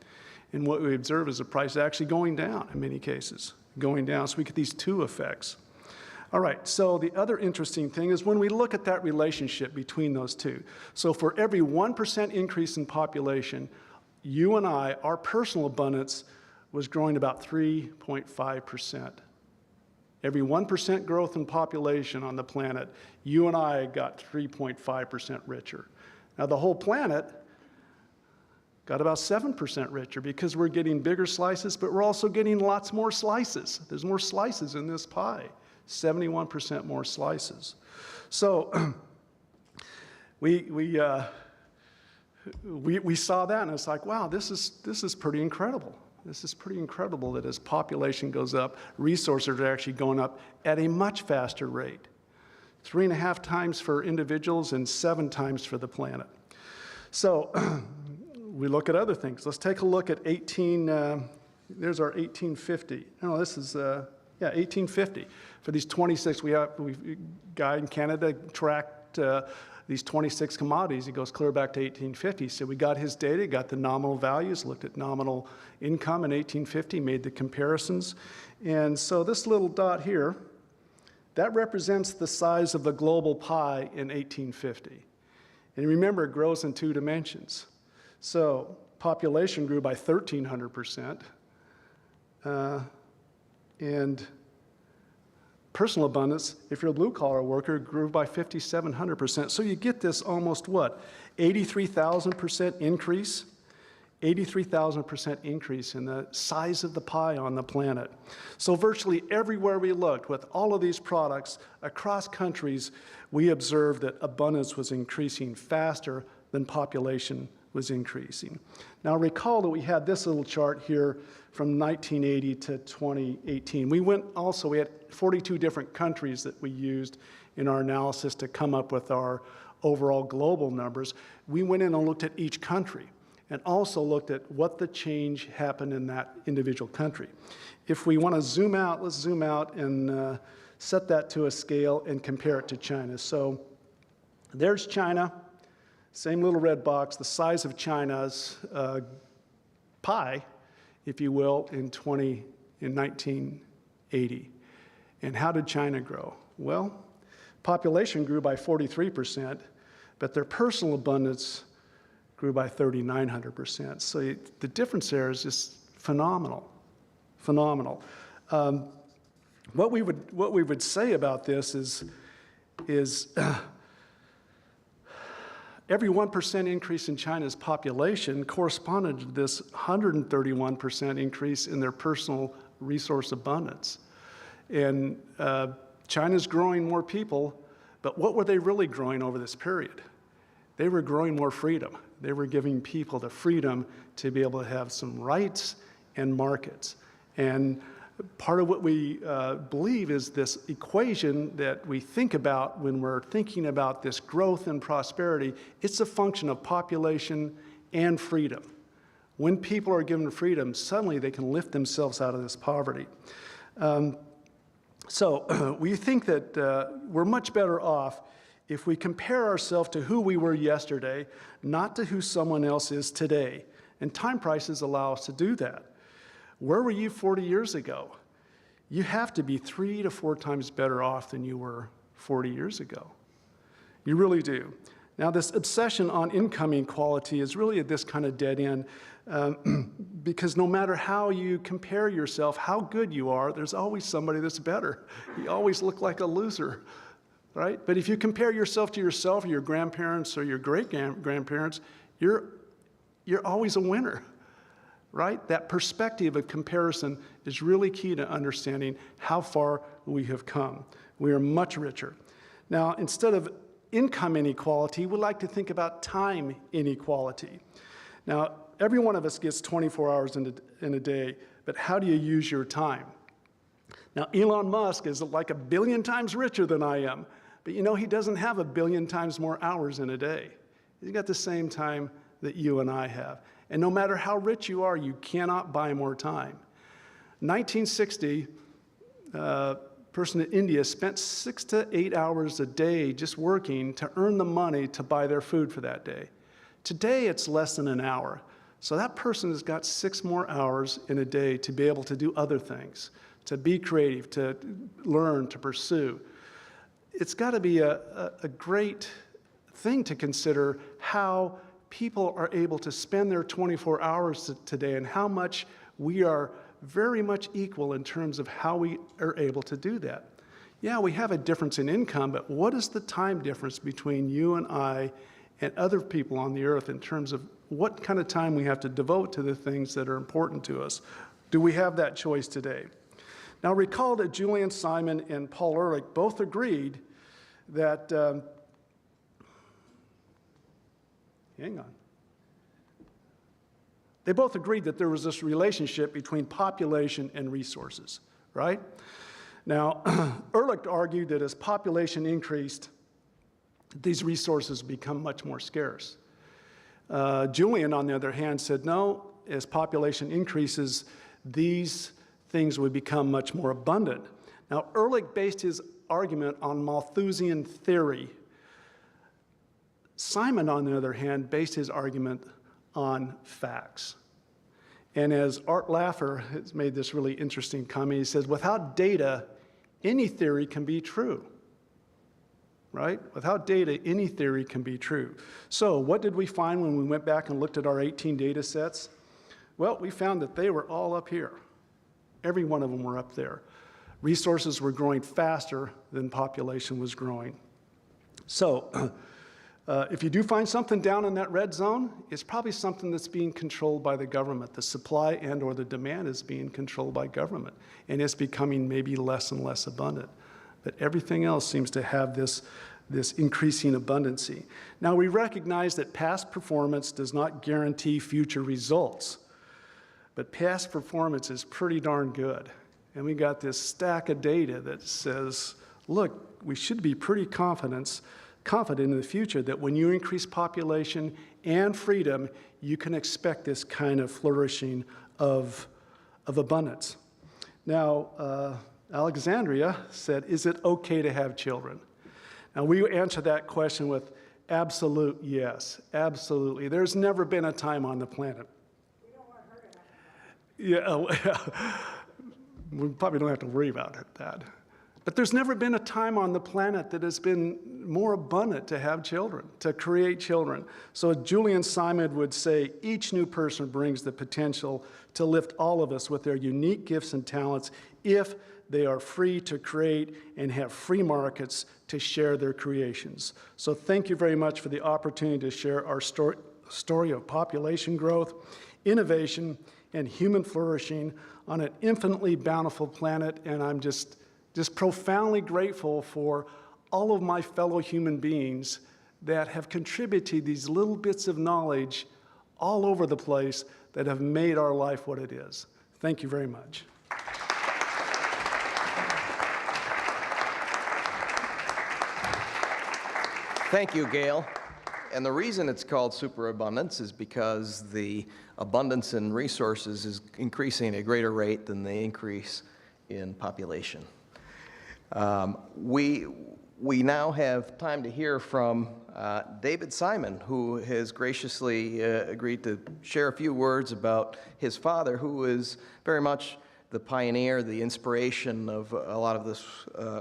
And what we observe is the price actually going down in many cases, going down. So we get these two effects. All right, so the other interesting thing is when we look at that relationship between those two. So for every 1% increase in population, you and I, our personal abundance was growing about 3.5%. Every 1% growth in population on the planet, you and I got 3.5% richer. Now the whole planet got about 7% richer because we're getting bigger slices, but we're also getting lots more slices. There's more slices in this pie. 71% more slices. So we saw that, and it's like, wow, this is pretty incredible. This is pretty incredible that as population goes up, resources are actually going up at a much faster rate. 3.5 times for individuals and 7 times for the planet. So we look at other things. Let's take a look at there's our 1850. No, this is 1850. For these 26, we guy in Canada tracked these 26 commodities. It goes clear back to 1850. So we got his data, got the nominal values, looked at nominal income in 1850, made the comparisons. And so this little dot here, that represents the size of the global pie in 1850. And remember, it grows in 2 dimensions. So population grew by 1,300%. And personal abundance, if you're a blue-collar worker, grew by 5,700%. So you get this almost, 83,000% increase? 83,000% increase in the size of the pie on the planet. So virtually everywhere we looked with all of these products across countries, we observed that abundance was increasing faster than population was increasing. Now recall that we had this little chart here from 1980 to 2018. We had 42 different countries that we used in our analysis to come up with our overall global numbers. We went in and looked at each country and also looked at what the change happened in that individual country. If we want to zoom out, let's zoom out and set that to a scale and compare it to China. So there's China. Same little red box, the size of China's pie, if you will, in 1980. And how did China grow? Well, population grew by 43%, but their personal abundance grew by 3,900%. So the difference there is just phenomenal, phenomenal. What we would say about this is every 1% increase in China's population corresponded to this 131% increase in their personal resource abundance. And China's growing more people, but what were they really growing over this period? They were growing more freedom. They were giving people the freedom to be able to have some rights and markets. And part of what we believe is this equation that we think about when we're thinking about this growth and prosperity. It's a function of population and freedom. When people are given freedom, suddenly they can lift themselves out of this poverty. So we think that we're much better off if we compare ourselves to who we were yesterday, not to who someone else is today. And time prices allow us to do that. Where were you 40 years ago? You have to be 3 to 4 times better off than you were 40 years ago. You really do. Now, this obsession on income inequality is really at this kind of dead end because no matter how you compare yourself, how good you are, there's always somebody that's better. You always look like a loser, right? But if you compare yourself to yourself or your grandparents or your great-grandparents, you're always a winner, right? That perspective of comparison is really key to understanding how far we have come. We are much richer. Now, instead of income inequality, we like to think about time inequality. Now, every one of us gets 24 hours in a day, but how do you use your time? Now, Elon Musk is like 1 billion times richer than I am, but you know, he doesn't have 1 billion times more hours in a day. He's got the same time that you and I have. And no matter how rich you are, you cannot buy more time. 1960, a person in India spent 6 to 8 hours a day just working to earn the money to buy their food for that day. Today, it's less than an hour. So that person has got 6 more hours in a day to be able to do other things, to be creative, to learn, to pursue. It's got to be a great thing to consider how people are able to spend their 24 hours today and how much we are very much equal in terms of how we are able to do that. Yeah, we have a difference in income, but what is the time difference between you and I and other people on the earth in terms of what kind of time we have to devote to the things that are important to us? Do we have that choice today? Now, recall that Julian Simon and Paul Ehrlich both agreed that hang on. They both agreed that there was this relationship between population and resources, right? Now, Ehrlich argued that as population increased, these resources become much more scarce. Julian, on the other hand, said no, as population increases, these things would become much more abundant. Now, Ehrlich based his argument on Malthusian theory. Simon, on the other hand, based his argument on facts. And as Art Laffer has made this really interesting comment, he says, without data, any theory can be true, right? Without data, any theory can be true. So what did we find when we went back and looked at our 18 data sets? Well, we found that they were all up here. Every one of them were up there. Resources were growing faster than population was growing. So if you do find something down in that red zone, it's probably something that's being controlled by the government. The supply and or the demand is being controlled by government, and it's becoming maybe less and less abundant. But everything else seems to have this increasing abundancy. Now, we recognize that past performance does not guarantee future results, but past performance is pretty darn good. And we got this stack of data that says, look, we should be pretty confident in the future that when you increase population and freedom, you can expect this kind of flourishing of abundance. Now, Alexandria said, is it okay to have children? Now, we answer that question with absolute yes, absolutely. There's never been a time on the planet. We don't want her to have. Yeah, we probably don't have to worry about that. But there's never been a time on the planet that has been more abundant to have children, to create children. So Julian Simon would say, each new person brings the potential to lift all of us with their unique gifts and talents if they are free to create and have free markets to share their creations. So thank you very much for the opportunity to share our story of population growth, innovation, and human flourishing on an infinitely bountiful planet, and I'm just profoundly grateful for all of my fellow human beings that have contributed these little bits of knowledge all over the place that have made our life what it is. Thank you very much. Thank you, Gail. And the reason it's called superabundance is because the abundance in resources is increasing at a greater rate than the increase in population. We now have time to hear from David Simon, who has graciously agreed to share a few words about his father, who is very much the pioneer, the inspiration of a lot of this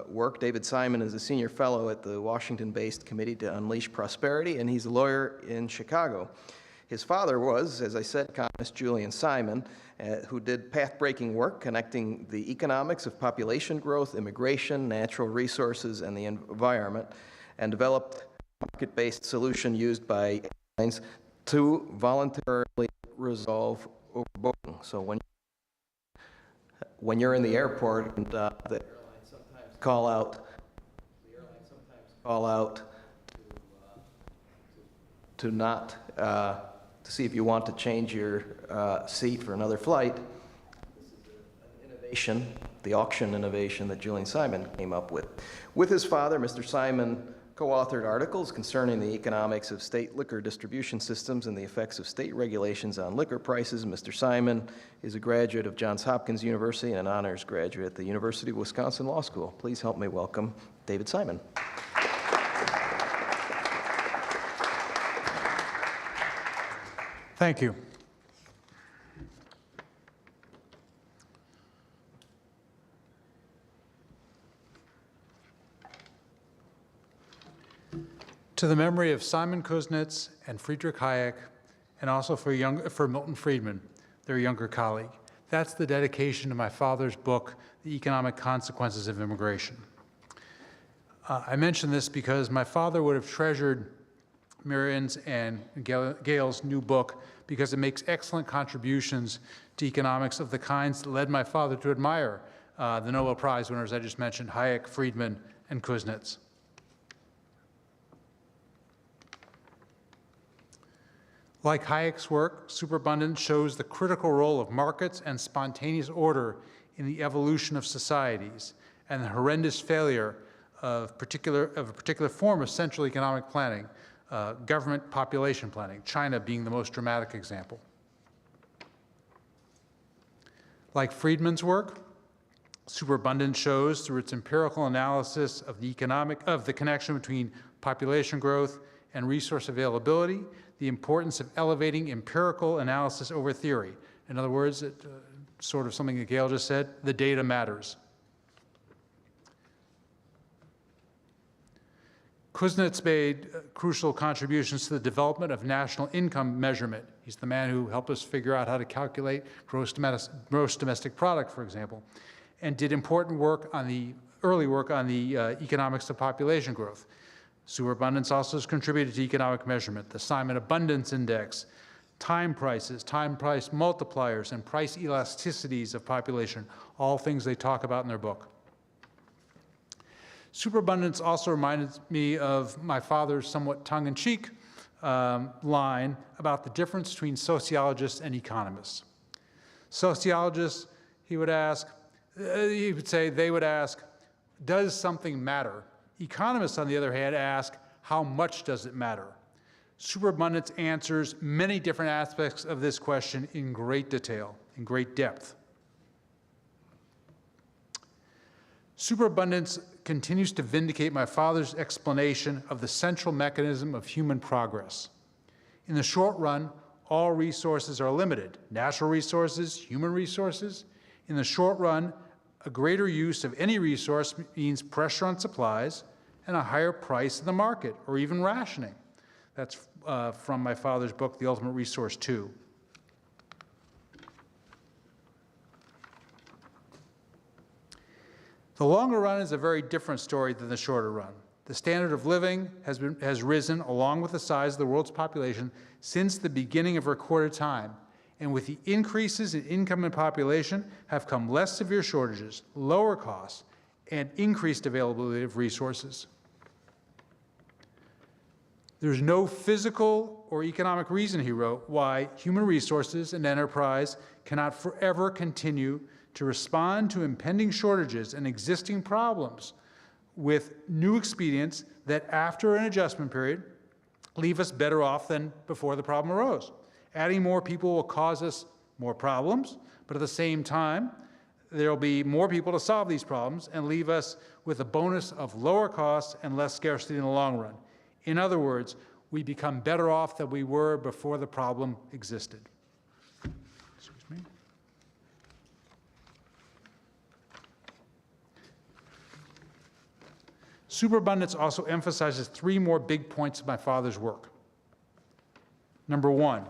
work. David Simon is a senior fellow at the Washington-based Committee to Unleash Prosperity, and he's a lawyer in Chicago. His father was, as I said, economist Julian Simon, who did path-breaking work connecting the economics of population growth, immigration, natural resources, and the environment, and developed a market-based solution used by airlines to voluntarily resolve overbooking. So when you're in the airport and the airlines sometimes call out to not to see if you want to change your seat for another flight. This is an innovation, the auction innovation that Julian Simon came up with. With his father, Mr. Simon co-authored articles concerning the economics of state liquor distribution systems and the effects of state regulations on liquor prices. Mr. Simon is a graduate of Johns Hopkins University and an honors graduate at the University of Wisconsin Law School. Please help me welcome David Simon. Thank you. To the memory of Simon Kuznets and Friedrich Hayek, and also for Milton Friedman, their younger colleague. That's the dedication to my father's book, The Economic Consequences of Immigration. I mention this because my father would have treasured Marion's and Gail's new book because it makes excellent contributions to economics of the kinds that led my father to admire the Nobel Prize winners I just mentioned, Hayek, Friedman, and Kuznets. Like Hayek's work, Superabundance shows the critical role of markets and spontaneous order in the evolution of societies and the horrendous failure of a particular form of central economic planning, government population planning, China being the most dramatic example. Like Friedman's work, Superabundance shows through its empirical analysis of the connection between population growth and resource availability, the importance of elevating empirical analysis over theory. In other words, sort of something that Gail just said, the data matters. Kuznets made crucial contributions to the development of national income measurement. He's the man who helped us figure out how to calculate gross domestic product, for example, and did important work on the early work on the economics of population growth. Superabundance also has contributed to economic measurement, the Simon Abundance Index, time prices, time price multipliers, and price elasticities of population, all things they talk about in their book. Superabundance also reminded me of my father's somewhat tongue-in-cheek line about the difference between sociologists and economists. Sociologists, they would ask, does something matter? Economists, on the other hand, ask, how much does it matter? Superabundance answers many different aspects of this question in great detail, in great depth. Superabundance continues to vindicate my father's explanation of the central mechanism of human progress. In the short run, all resources are limited, natural resources, human resources. In the short run, a greater use of any resource means pressure on supplies and a higher price in the market, or even rationing. That's from my father's book, The Ultimate Resource 2. The longer run is a very different story than the shorter run. The standard of living has risen along with the size of the world's population since the beginning of recorded time. And with the increases in income and population have come less severe shortages, lower costs, and increased availability of resources. There's no physical or economic reason, he wrote, why human resources and enterprise cannot forever continue to respond to impending shortages and existing problems with new expedients that, after an adjustment period, leave us better off than before the problem arose. Adding more people will cause us more problems, but at the same time, there will be more people to solve these problems and leave us with a bonus of lower costs and less scarcity in the long run. In other words, we become better off than we were before the problem existed. Excuse me. Superabundance also emphasizes three more big points of my father's work. Number one,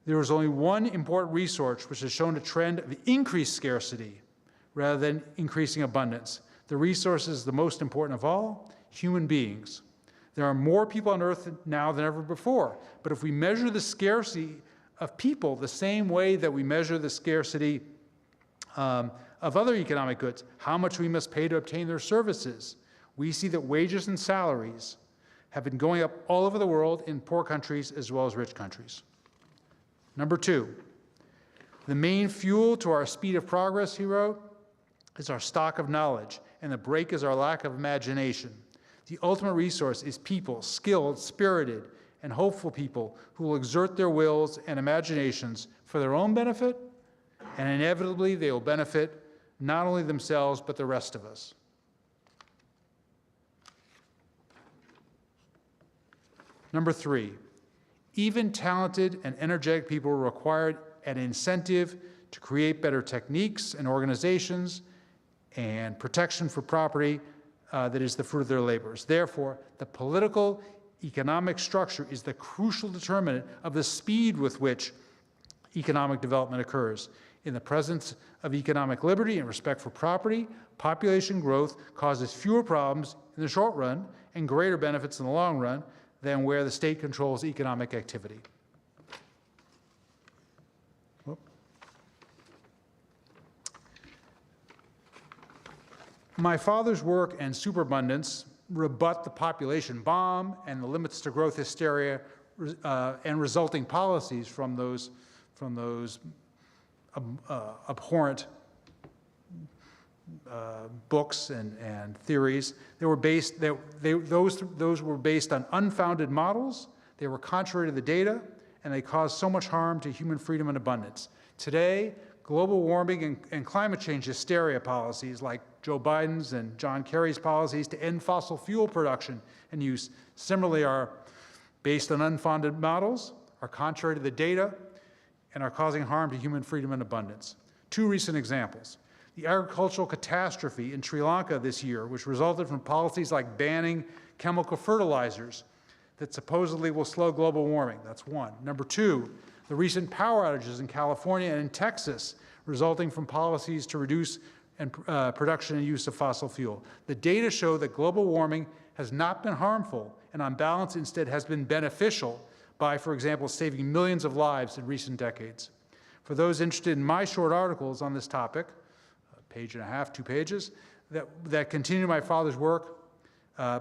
there is only one important resource which has shown a trend of increased scarcity rather than increasing abundance. The resource is the most important of all, human beings. There are more people on Earth now than ever before, but if we measure the scarcity of people the same way that we measure the scarcity of other economic goods, how much we must pay to obtain their services, we see that wages and salaries have been going up all over the world in poor countries as well as rich countries. Number two, the main fuel to our speed of progress, he wrote, is our stock of knowledge, and the brake is our lack of imagination. The ultimate resource is people, skilled, spirited, and hopeful people who will exert their wills and imaginations for their own benefit, and inevitably they will benefit not only themselves, but the rest of us. Number three, even talented and energetic people are required an incentive to create better techniques and organizations and protection for property that is the fruit of their labors. Therefore, the political economic structure is the crucial determinant of the speed with which economic development occurs. In the presence of economic liberty and respect for property, population growth causes fewer problems in the short run and greater benefits in the long run than where the state controls economic activity. My father's work and superabundance rebut the population bomb and the limits to growth hysteria and resulting policies from those abhorrent books and theories. They were based, those were based on unfounded models, they were contrary to the data, and they caused so much harm to human freedom and abundance. Today, global warming and climate change hysteria policies like Joe Biden's and John Kerry's policies to end fossil fuel production and use similarly are based on unfounded models, are contrary to the data, and are causing harm to human freedom and abundance. Two recent examples. The agricultural catastrophe in Sri Lanka this year, which resulted from policies like banning chemical fertilizers that supposedly will slow global warming. That's one. Number two, the recent power outages in California and in Texas resulting from policies to reduce production and use of fossil fuel. The data show that global warming has not been harmful and on balance instead has been beneficial by, for example, saving millions of lives in recent decades. For those interested in my short articles on this topic, a page and a half, 2 pages, that continue my father's work,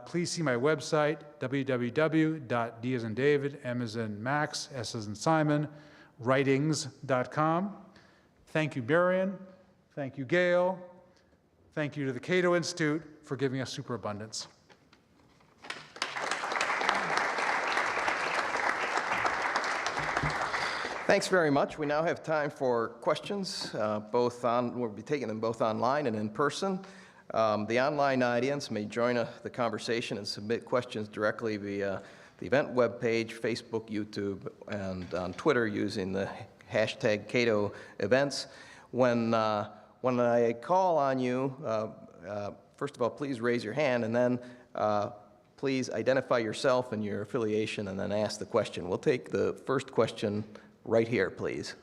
please see my website, www.D as in David, M as in Max, S as in Simon, writings.com. Thank you, Barian. Thank you, Gail. Thank you to the Cato Institute for giving us superabundance. Thanks very much. We now have time for questions, we'll be taking them both online and in person. The online audience may join the conversation and submit questions directly via the event webpage, Facebook, YouTube, and on Twitter using the hashtag Cato Events. When I call on you, first of all, please raise your hand, and then please identify yourself and your affiliation, and then ask the question. We'll take the first question right here, please.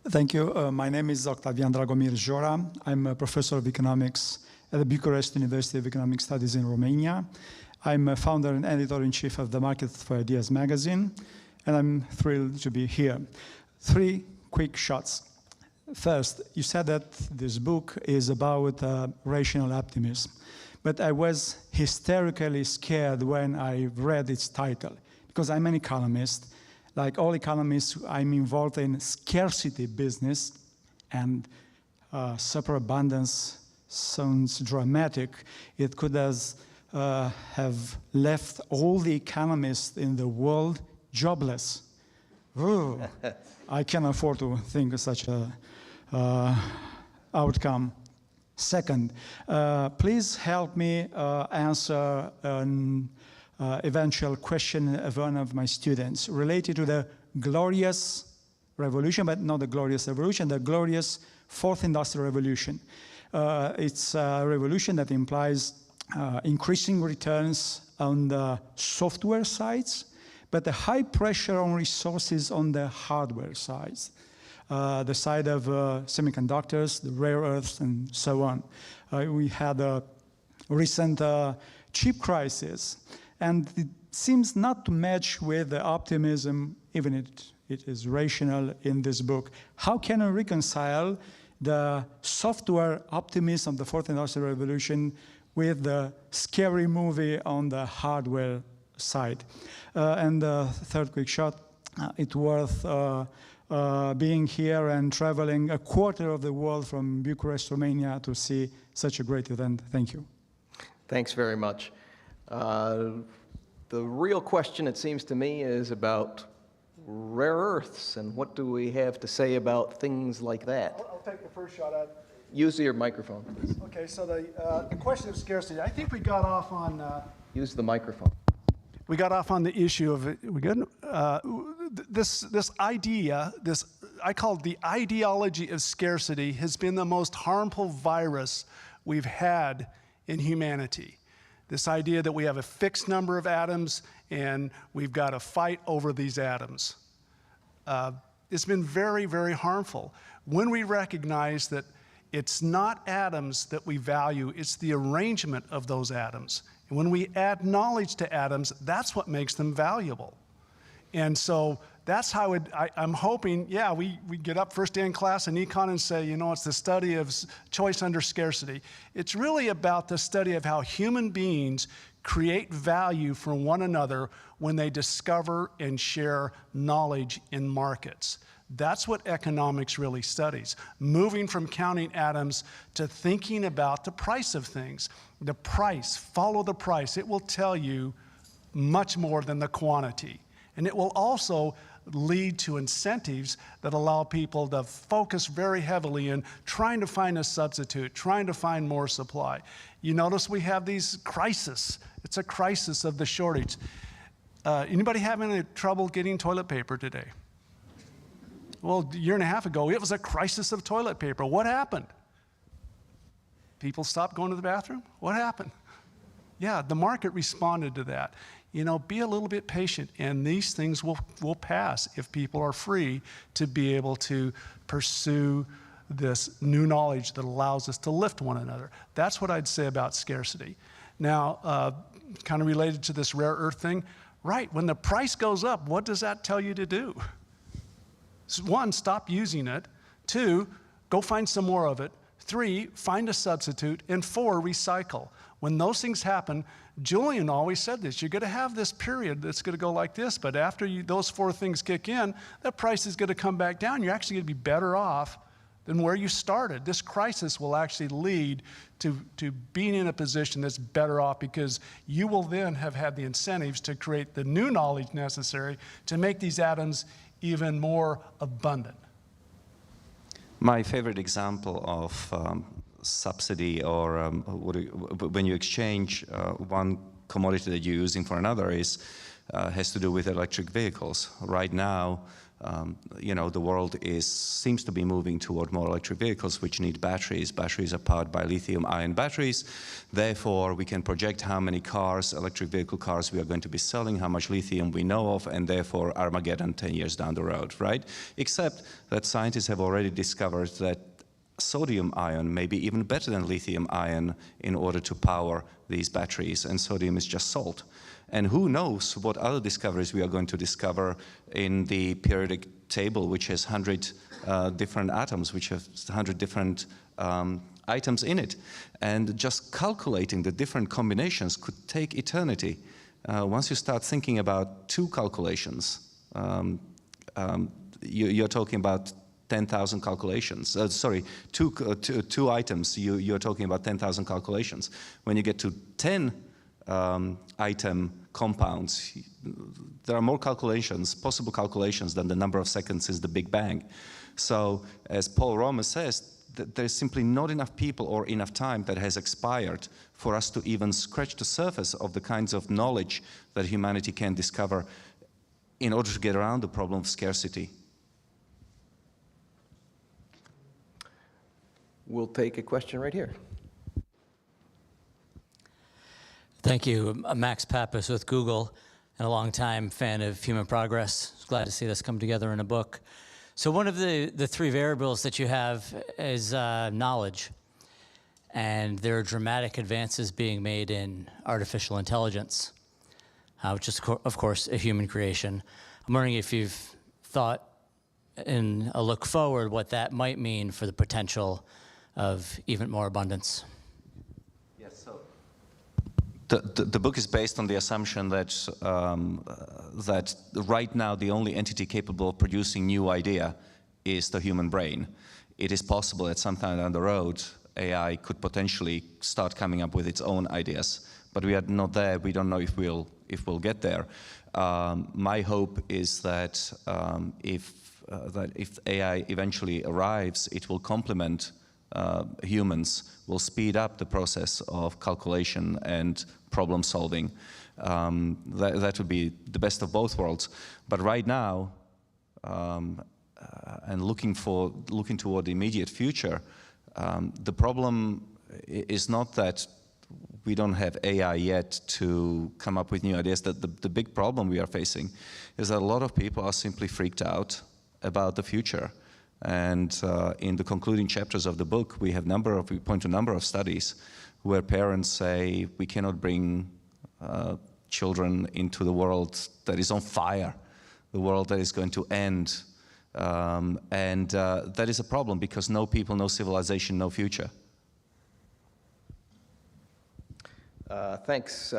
Thank you. My name is Octavian Dragomir Jora. I'm a professor of economics at the Bucharest University of Economic Studies in Romania. I'm a founder and editor-in-chief of the Market for Ideas magazine, and I'm thrilled to be here. 3 quick shots. First, you said that this book is about rational optimism, but I was hysterically scared when I read its title, because I'm an economist. Like all economists, I'm involved in scarcity business, and superabundance sounds dramatic. It could have left all the economists in the world jobless. Ooh, I can't afford to think of such a outcome. Second, please help me answer an eventual question of one of my students related to the glorious revolution, but not the glorious revolution, the glorious fourth industrial revolution. It's a revolution that implies increasing returns on the software sides, but the high pressure on resources on the hardware sides. The side of semiconductors, the rare earths, and so on. We had a recent chip crisis, and it seems not to match with the optimism, even it is rational in this book. How can I reconcile the software optimism of the fourth industrial revolution with the scary movie on the hardware side? And the third quick shot, it's worth being here and traveling a quarter of the world from Bucharest, Romania to see such a great event. Thank you. Thanks very much. The real question, it seems to me, is about rare earths, and what do we have to say about things like that? I'll take the first shot at it. Use your microphone, please. Okay, so the question of scarcity, I think we got off on... Use the microphone. We got off on the issue of, we good? This idea, I call it the ideology of scarcity, has been the most harmful virus we've had in humanity. This idea that we have a fixed number of atoms and we've got to fight over these atoms. It's been very, very harmful. When we recognize that it's not atoms that we value, it's the arrangement of those atoms. And when we add knowledge to atoms, that's what makes them valuable. And so that's how I'm hoping, yeah, we get up first day in class in econ and say, you know, it's the study of choice under scarcity. It's really about the study of how human beings create value for one another when they discover and share knowledge in markets. That's what economics really studies, moving from counting atoms to thinking about the price of things. The price, follow the price. It will tell you much more than the quantity. And it will also lead to incentives that allow people to focus very heavily in trying to find a substitute, trying to find more supply. You notice we have these crises. It's a crisis of the shortage. Anybody having any trouble getting toilet paper today? Well, a year and a half ago, it was a crisis of toilet paper. What happened? People stopped going to the bathroom? What happened? Yeah, the market responded to that. You know, be a little bit patient, and these things will pass if people are free to be able to pursue this new knowledge that allows us to lift one another. That's what I'd say about scarcity. Now, kind of related to this rare earth thing, right, when the price goes up, what does that tell you to do? One, stop using it. Two, go find some more of it. Three, find a substitute. And four, recycle. When those things happen, Julian always said this, you're going to have this period that's going to go like this, but after those four things kick in, that price is going to come back down. You're actually going to be better off than where you started. This crisis will actually lead to being in a position that's better off, because you will then have had the incentives to create the new knowledge necessary to make these atoms even more abundant. My favorite example of subsidy or when you exchange one commodity that you're using for another has to do with electric vehicles. Right now, you know, the world seems to be moving toward more electric vehicles which need batteries. Batteries are powered by lithium-ion batteries. Therefore, we can project how many cars, electric vehicle cars, we are going to be selling, how much lithium we know of, and therefore Armageddon 10 years down the road, right? Except that scientists have already discovered that sodium ion may be even better than lithium ion in order to power these batteries, and sodium is just salt. And who knows what other discoveries we are going to discover in the periodic table, which has 100 different atoms, which have 100 different items in it. And just calculating the different combinations could take eternity. Once you start thinking about two calculations, you're talking about 10,000 calculations. Sorry, two items, you're talking about 10,000 calculations. When you get to 10 item compounds, there are more calculations, possible calculations, than the number of seconds since the Big Bang. So, as Paul Romer says, there's simply not enough people or enough time that has expired for us to even scratch the surface of the kinds of knowledge that humanity can discover in order to get around the problem of scarcity. We'll take a question right here. Thank you. I'm Max Pappas with Google, and a longtime fan of human progress. Glad to see this come together in a book. So one of the three variables that you have is knowledge. And there are dramatic advances being made in artificial intelligence, which is, of course, a human creation. I'm wondering if you've thought in a look forward what that might mean for the potential of even more abundance. Yes, so the book is based on the assumption that, that right now the only entity capable of producing new idea is the human brain. It is possible that sometime down the road, AI could potentially start coming up with its own ideas, but we are not there. We don't know if we'll get there. My hope is that if AI eventually arrives, it will complement humans, will speed up the process of calculation and problem solving. That would be the best of both worlds. But right now, and looking toward the immediate future, the problem is not that we don't have AI yet to come up with new ideas. The big problem we are facing is that a lot of people are simply freaked out about the future. And in the concluding chapters of the book, we point to a number of studies where parents say we cannot bring children into the world that is on fire, the world that is going to end. And that is a problem because no people, no civilization, no future. Thanks,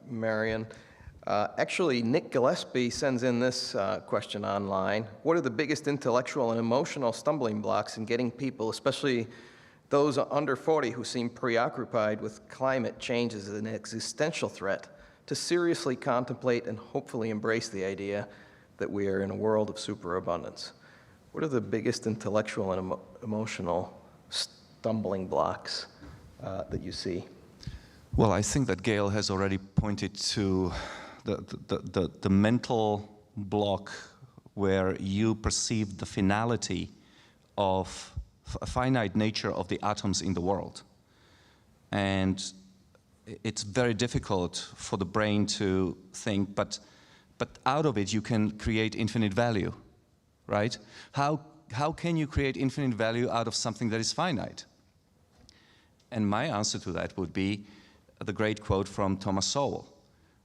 Marion. Actually, Nick Gillespie sends in this question online. What are the biggest intellectual and emotional stumbling blocks in getting people, especially those under 40 who seem preoccupied with climate change as an existential threat, to seriously contemplate and hopefully embrace the idea that we are in a world of superabundance? What are the biggest intellectual and emotional stumbling blocks that you see? Well, I think that Gail has already pointed to the mental block where you perceive the finality of a finite nature of the atoms in the world. And it's very difficult for the brain to think, but out of it you can create infinite value, right? How can you create infinite value out of something that is finite? And my answer to that would be the great quote from Thomas Sowell.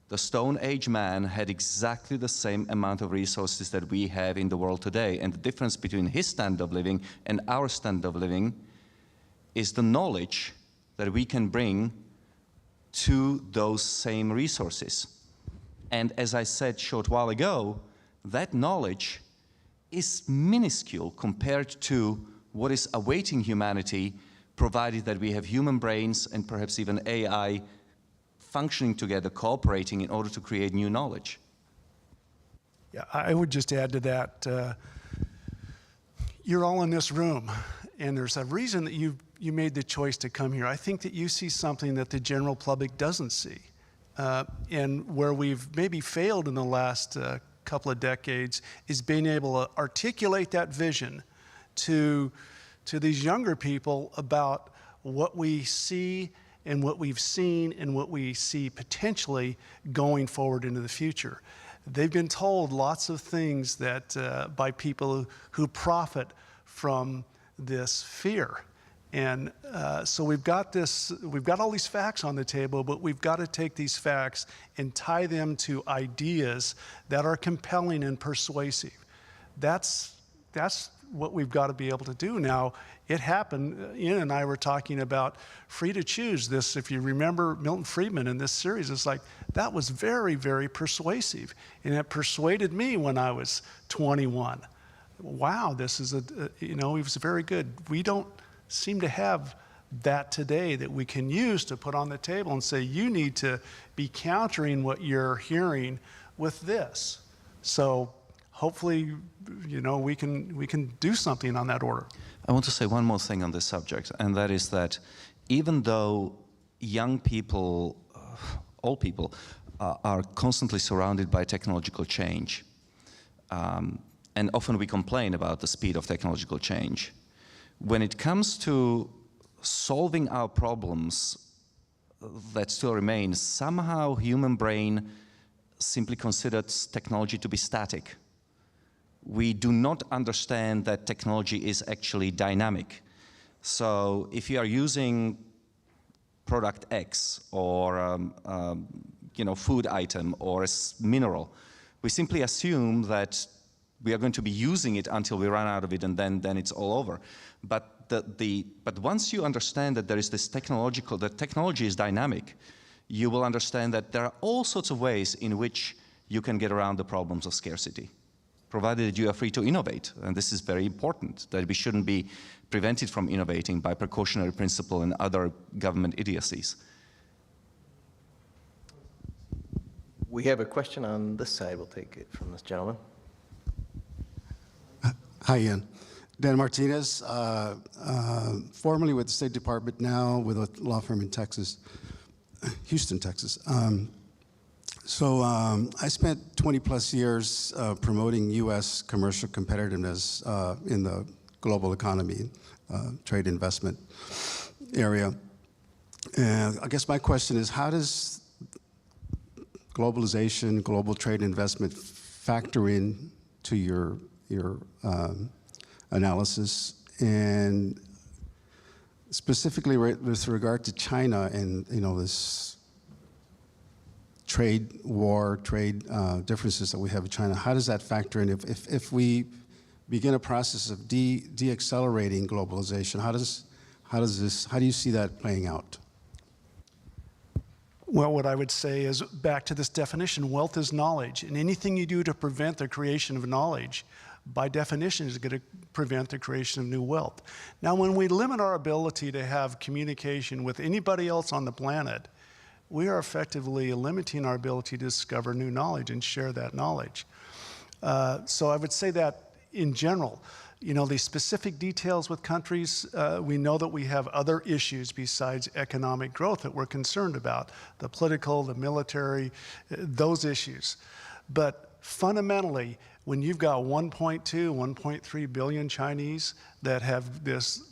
The Stone Age man had exactly the same amount of resources that we have in the world today, and the difference between his standard of living and our standard of living is the knowledge that we can bring to those same resources. And as I said a short while ago, that knowledge is minuscule compared to what is awaiting humanity, provided that we have human brains and perhaps even AI functioning together, cooperating in order to create new knowledge. Yeah, I would just add to that, you're all in this room, and there's a reason that you made the choice to come here. I think that you see something that the general public doesn't see. And where we've maybe failed in the last couple of decades is being able to articulate that vision to these younger people about what we see and what we've seen and what we see potentially going forward into the future. They've been told lots of things that by people who profit from this fear. And so we've got all these facts on the table, but we've got to take these facts and tie them to ideas that are compelling and persuasive. That's what we've got to be able to do. Now, it happened, Ian and I were talking about free to choose. This, if you remember Milton Friedman in this series, it's like, that was very, very persuasive. And it persuaded me when I was 21. wow, this is it was very good. We don't seem to have that today that we can use to put on the table and say, you need to be countering what you're hearing with this. So hopefully, we can do something on that order. I want to say one more thing on this subject, and that is that even though young people, all people, are constantly surrounded by technological change, and often we complain about the speed of technological change, when it comes to solving our problems that still remain, somehow human brain simply considers technology to be static. We do not understand that technology is actually dynamic. So if you are using product X or food item or a mineral, we simply assume that we are going to be using it until we run out of it, and then it's all over. But once you understand that there is this that technology is dynamic, you will understand that there are all sorts of ways in which you can get around the problems of scarcity, provided you are free to innovate. And this is very important, that we shouldn't be prevented from innovating by precautionary principle and other government idiocies. We have a question on this side. We'll take it from this gentleman. Hi, Ian. Dan Martinez, formerly with the State Department, now with a law firm in Texas, Houston, Texas. I spent 20 plus years promoting U.S. commercial competitiveness in the global economy, trade investment area. And I guess my question is, how does globalization, global trade investment factor in to your analysis, and specifically with regard to China and this trade war, trade differences that we have with China? How does that factor in? If we begin a process of de-accelerating globalization, how do you see that playing out? Well, what I would say is, back to this definition, wealth is knowledge, and anything you do to prevent the creation of knowledge, by definition, is going to prevent the creation of new wealth. Now, when we limit our ability to have communication with anybody else on the planet, we are effectively limiting our ability to discover new knowledge and share that knowledge. So I would say that in general, the specific details with countries, we know that we have other issues besides economic growth that we're concerned about, the political, the military, those issues. But fundamentally, when you've got 1.2, 1.3 billion Chinese that have this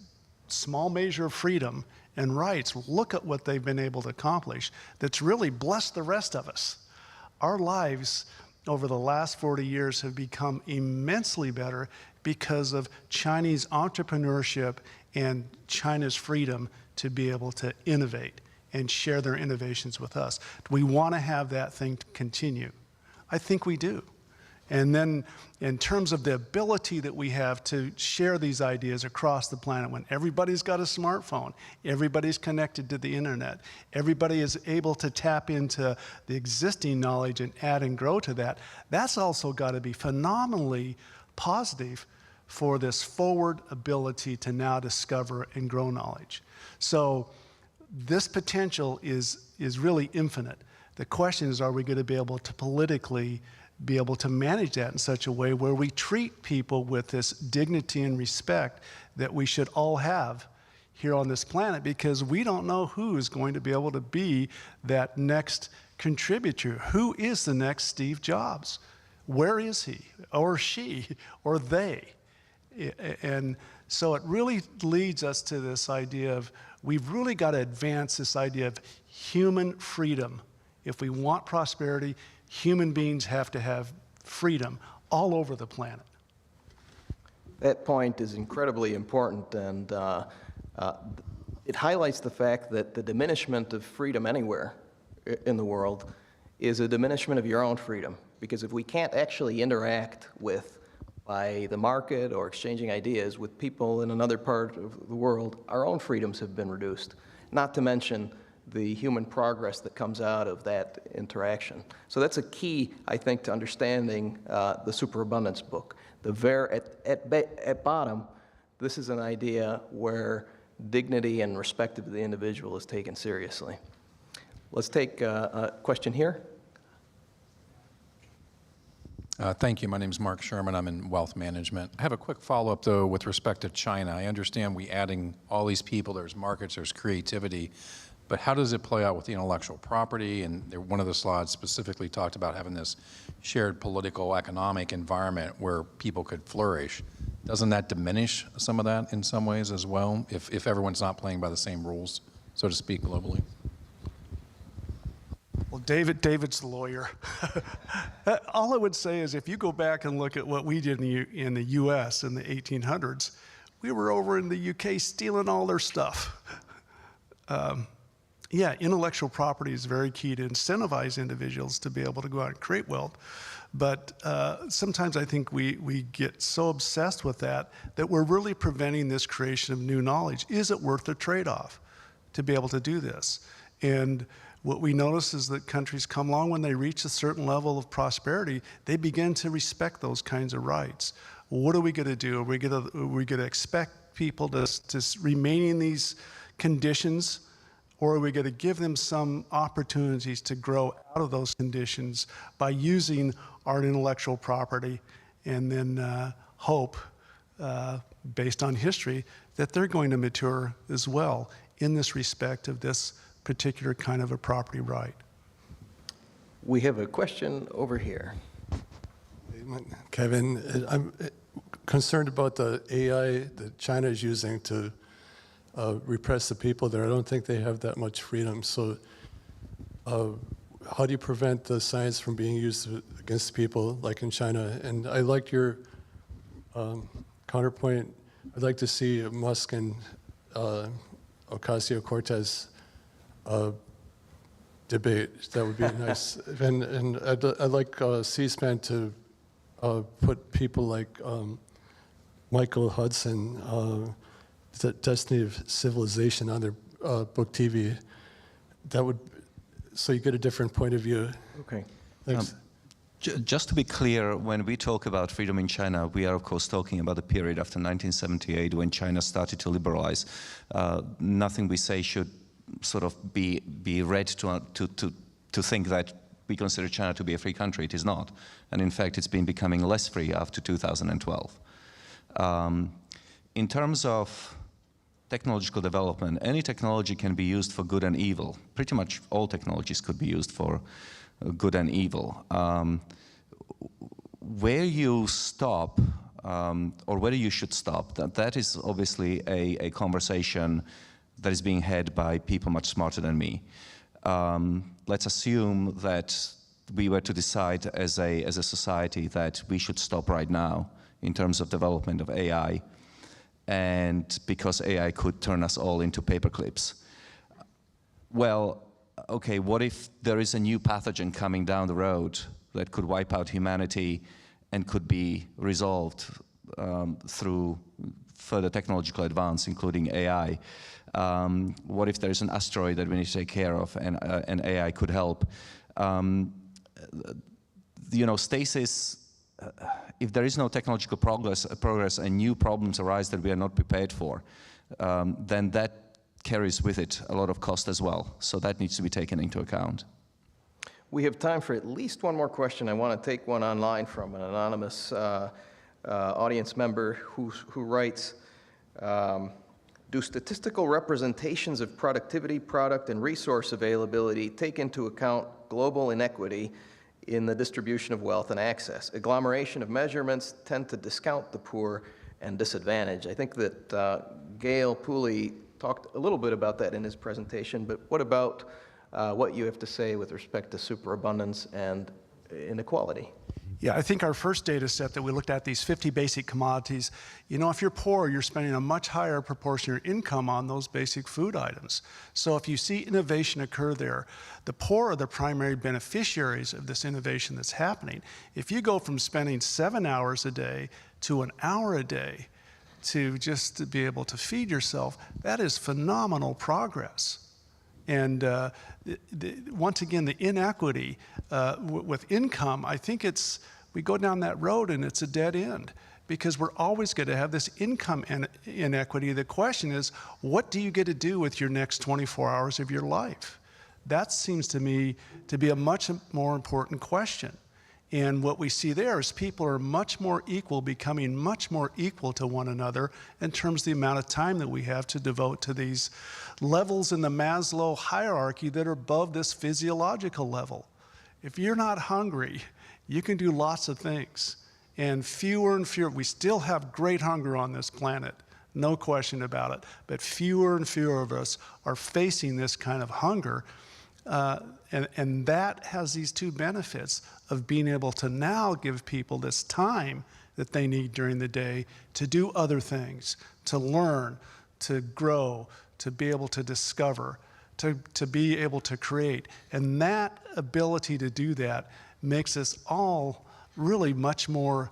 small measure of freedom and rights, look at what they've been able to accomplish that's really blessed the rest of us. Our lives over the last 40 years have become immensely better because of Chinese entrepreneurship and China's freedom to be able to innovate and share their innovations with us. Do we want to have that thing continue? I think we do. And then in terms of the ability that we have to share these ideas across the planet, when everybody's got a smartphone, everybody's connected to the internet, everybody is able to tap into the existing knowledge and add and grow to that, that's also got to be phenomenally positive for this forward ability to now discover and grow knowledge. So this potential is really infinite. The question is, are we going to be able to politically be able to manage that in such a way where we treat people with this dignity and respect that we should all have here on this planet, because we don't know who is going to be able to be that next contributor. Who is the next Steve Jobs? Where is he or she or they? And so it really leads us to this idea of, we've really got to advance this idea of human freedom. If we want prosperity, human beings have to have freedom all over the planet. That point is incredibly important, and it highlights the fact that the diminishment of freedom anywhere in the world is a diminishment of your own freedom. Because if we can't actually interact with, by the market or exchanging ideas with people in another part of the world, our own freedoms have been reduced. Not to mention the human progress that comes out of that interaction. So that's a key, I think, to understanding the Superabundance book. At bottom, this is an idea where dignity and respect of the individual is taken seriously. Let's take a question here. Thank you. My name is Mark Sherman. I'm in wealth management. I have a quick follow-up, though, with respect to China. I understand we adding all these people, there's markets, there's creativity, but how does it play out with the intellectual property? And one of the slides specifically talked about having this shared political, economic environment where people could flourish. Doesn't that diminish some of that in some ways as well, if everyone's not playing by the same rules, so to speak, globally? Well, David's the lawyer. All I would say is if you go back and look at what we did in the US in the 1800s, we were over in the UK stealing all their stuff. Yeah, intellectual property is very key to incentivize individuals to be able to go out and create wealth. But sometimes I think we get so obsessed with that we're really preventing this creation of new knowledge. Is it worth the trade-off to be able to do this? And what we notice is that countries come along when they reach a certain level of prosperity, they begin to respect those kinds of rights. What are we going to do? Are we going to expect people to remain in these conditions, or are we going to give them some opportunities to grow out of those conditions by using our intellectual property, and then hope, based on history, that they're going to mature as well in this respect of this particular kind of a property right? We have a question over here. Kevin, I'm concerned about the AI that China is using to repress the people there. I don't think they have that much freedom. So how do you prevent the science from being used against people like in China? And I liked your counterpoint. I'd like to see Musk and Ocasio-Cortez debate. That would be nice. And I'd like C-SPAN to put people like Michael Hudson, The Destiny of Civilization, on their book TV. That would, so you get a different point of view. Okay. Thanks. Just to be clear, when we talk about freedom in China, we are of course talking about the period after 1978 when China started to liberalize. Nothing we say should sort of be read to think that we consider China to be a free country. It is not. And in fact, it's been becoming less free after 2012. In terms of technological development, any technology can be used for good and evil. Pretty much all technologies could be used for good and evil. Where you stop, or whether you should stop, that is obviously a conversation that is being had by people much smarter than me. Let's assume that we were to decide as a society that we should stop right now in terms of development of AI, and because AI could turn us all into paperclips. Well, okay, what if there is a new pathogen coming down the road that could wipe out humanity and could be resolved through further technological advance, including AI? What if there is an asteroid that we need to take care of and AI could help? You know, stasis, if there is no technological progress and new problems arise that we are not prepared for, then that carries with it a lot of cost as well. So that needs to be taken into account. We have time for at least one more question. I want to take one online from an anonymous audience member who writes, do statistical representations of productivity, product, and resource availability take into account global inequity in the distribution of wealth and access? Agglomeration of measurements tend to discount the poor and disadvantaged. I think that Gail Pooley talked a little bit about that in his presentation, but what about what you have to say with respect to superabundance and inequality? Yeah, I think our first data set that we looked at, these 50 basic commodities, you know, if you're poor, you're spending a much higher proportion of your income on those basic food items. So if you see innovation occur there, the poor are the primary beneficiaries of this innovation that's happening. If you go from spending 7 hours a day to an hour a day to just to be able to feed yourself, that is phenomenal progress. And once again, the inequity with income, I think we go down that road and it's a dead end, because we're always going to have this income inequity. The question is, what do you get to do with your next 24 hours of your life? That seems to me to be a much more important question. And what we see there is people are much more equal, becoming much more equal to one another in terms of the amount of time that we have to devote to these levels in the Maslow hierarchy that are above this physiological level. If you're not hungry, you can do lots of things. And fewer, we still have great hunger on this planet, no question about it. But fewer and fewer of us are facing this kind of hunger. And that has these two benefits of being able to now give people this time that they need during the day to do other things, to learn, to grow, to be able to discover, to be able to create. And that ability to do that makes us all really much more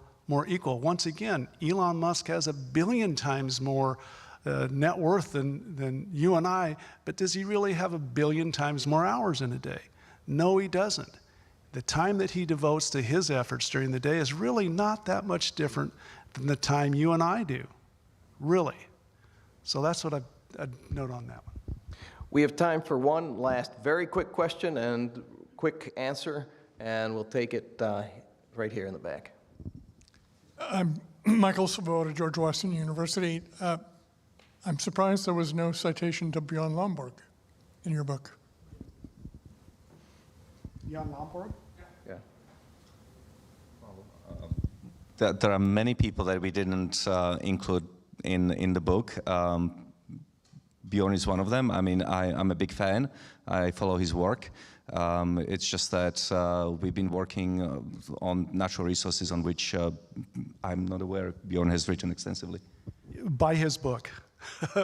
equal. Once again, Elon Musk has 1 billion times more net worth than you and I, but does he really have 1 billion times more hours in a day? No, he doesn't. The time that he devotes to his efforts during the day is really not that much different than the time you and I do, really. So that's what I'd note on that one. We have time for one last very quick question and quick answer, and we'll take it right here in the back. I'm Michael Savoda, George Washington University. I'm surprised there was no citation to Bjorn Lomborg in your book. Bjorn Lomborg? Yeah. There are many people that we didn't include in the book. Bjorn is one of them. I mean, I'm a big fan. I follow his work. It's just that we've been working on natural resources on which I'm not aware Bjorn has written extensively. Buy his book,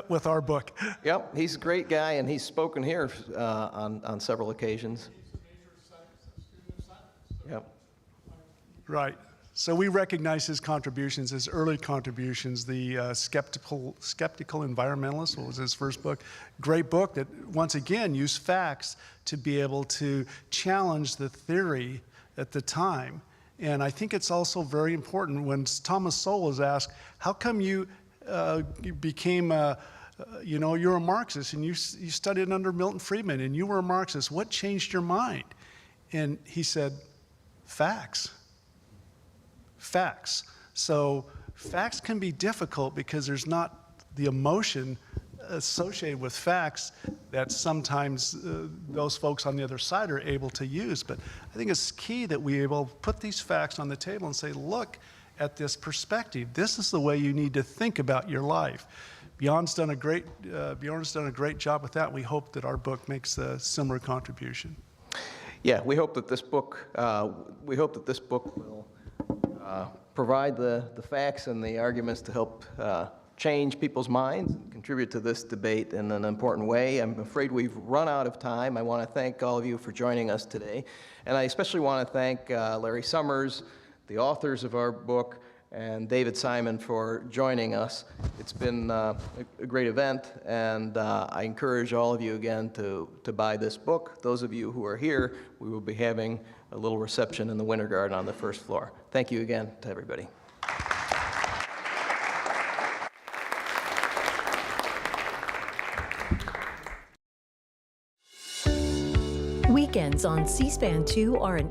with our book. Yep, he's a great guy, and he's spoken here on several occasions. Yep. Right. So we recognize his contributions, his early contributions, the Skeptical Environmentalist, what was his first book? Great book that, once again, used facts to be able to challenge the theory at the time. And I think it's also very important when Thomas Sowell is asked, how come you became, you're a Marxist and you studied under Milton Friedman and you were a Marxist. What changed your mind? And he said, facts. Facts. So facts can be difficult because there's not the emotion associated with facts that sometimes those folks on the other side are able to use. But I think it's key that we're able to put these facts on the table and say, look at this perspective. This is the way you need to think about your life. Bjorn's done a great job with that. We hope that our book makes a similar contribution. Yeah, we hope that this book will provide the facts and the arguments to help change people's minds and contribute to this debate in an important way. I'm afraid we've run out of time. I want to thank all of you for joining us today. And I especially want to thank Larry Summers, the authors of our book, and David Simon for joining us. It's been a great event, and I encourage all of you again to buy this book. Those of you who are here, we will be having a little reception in the Winter Garden on the first floor. Thank you again to everybody. Weekends on C-SPAN 2 are an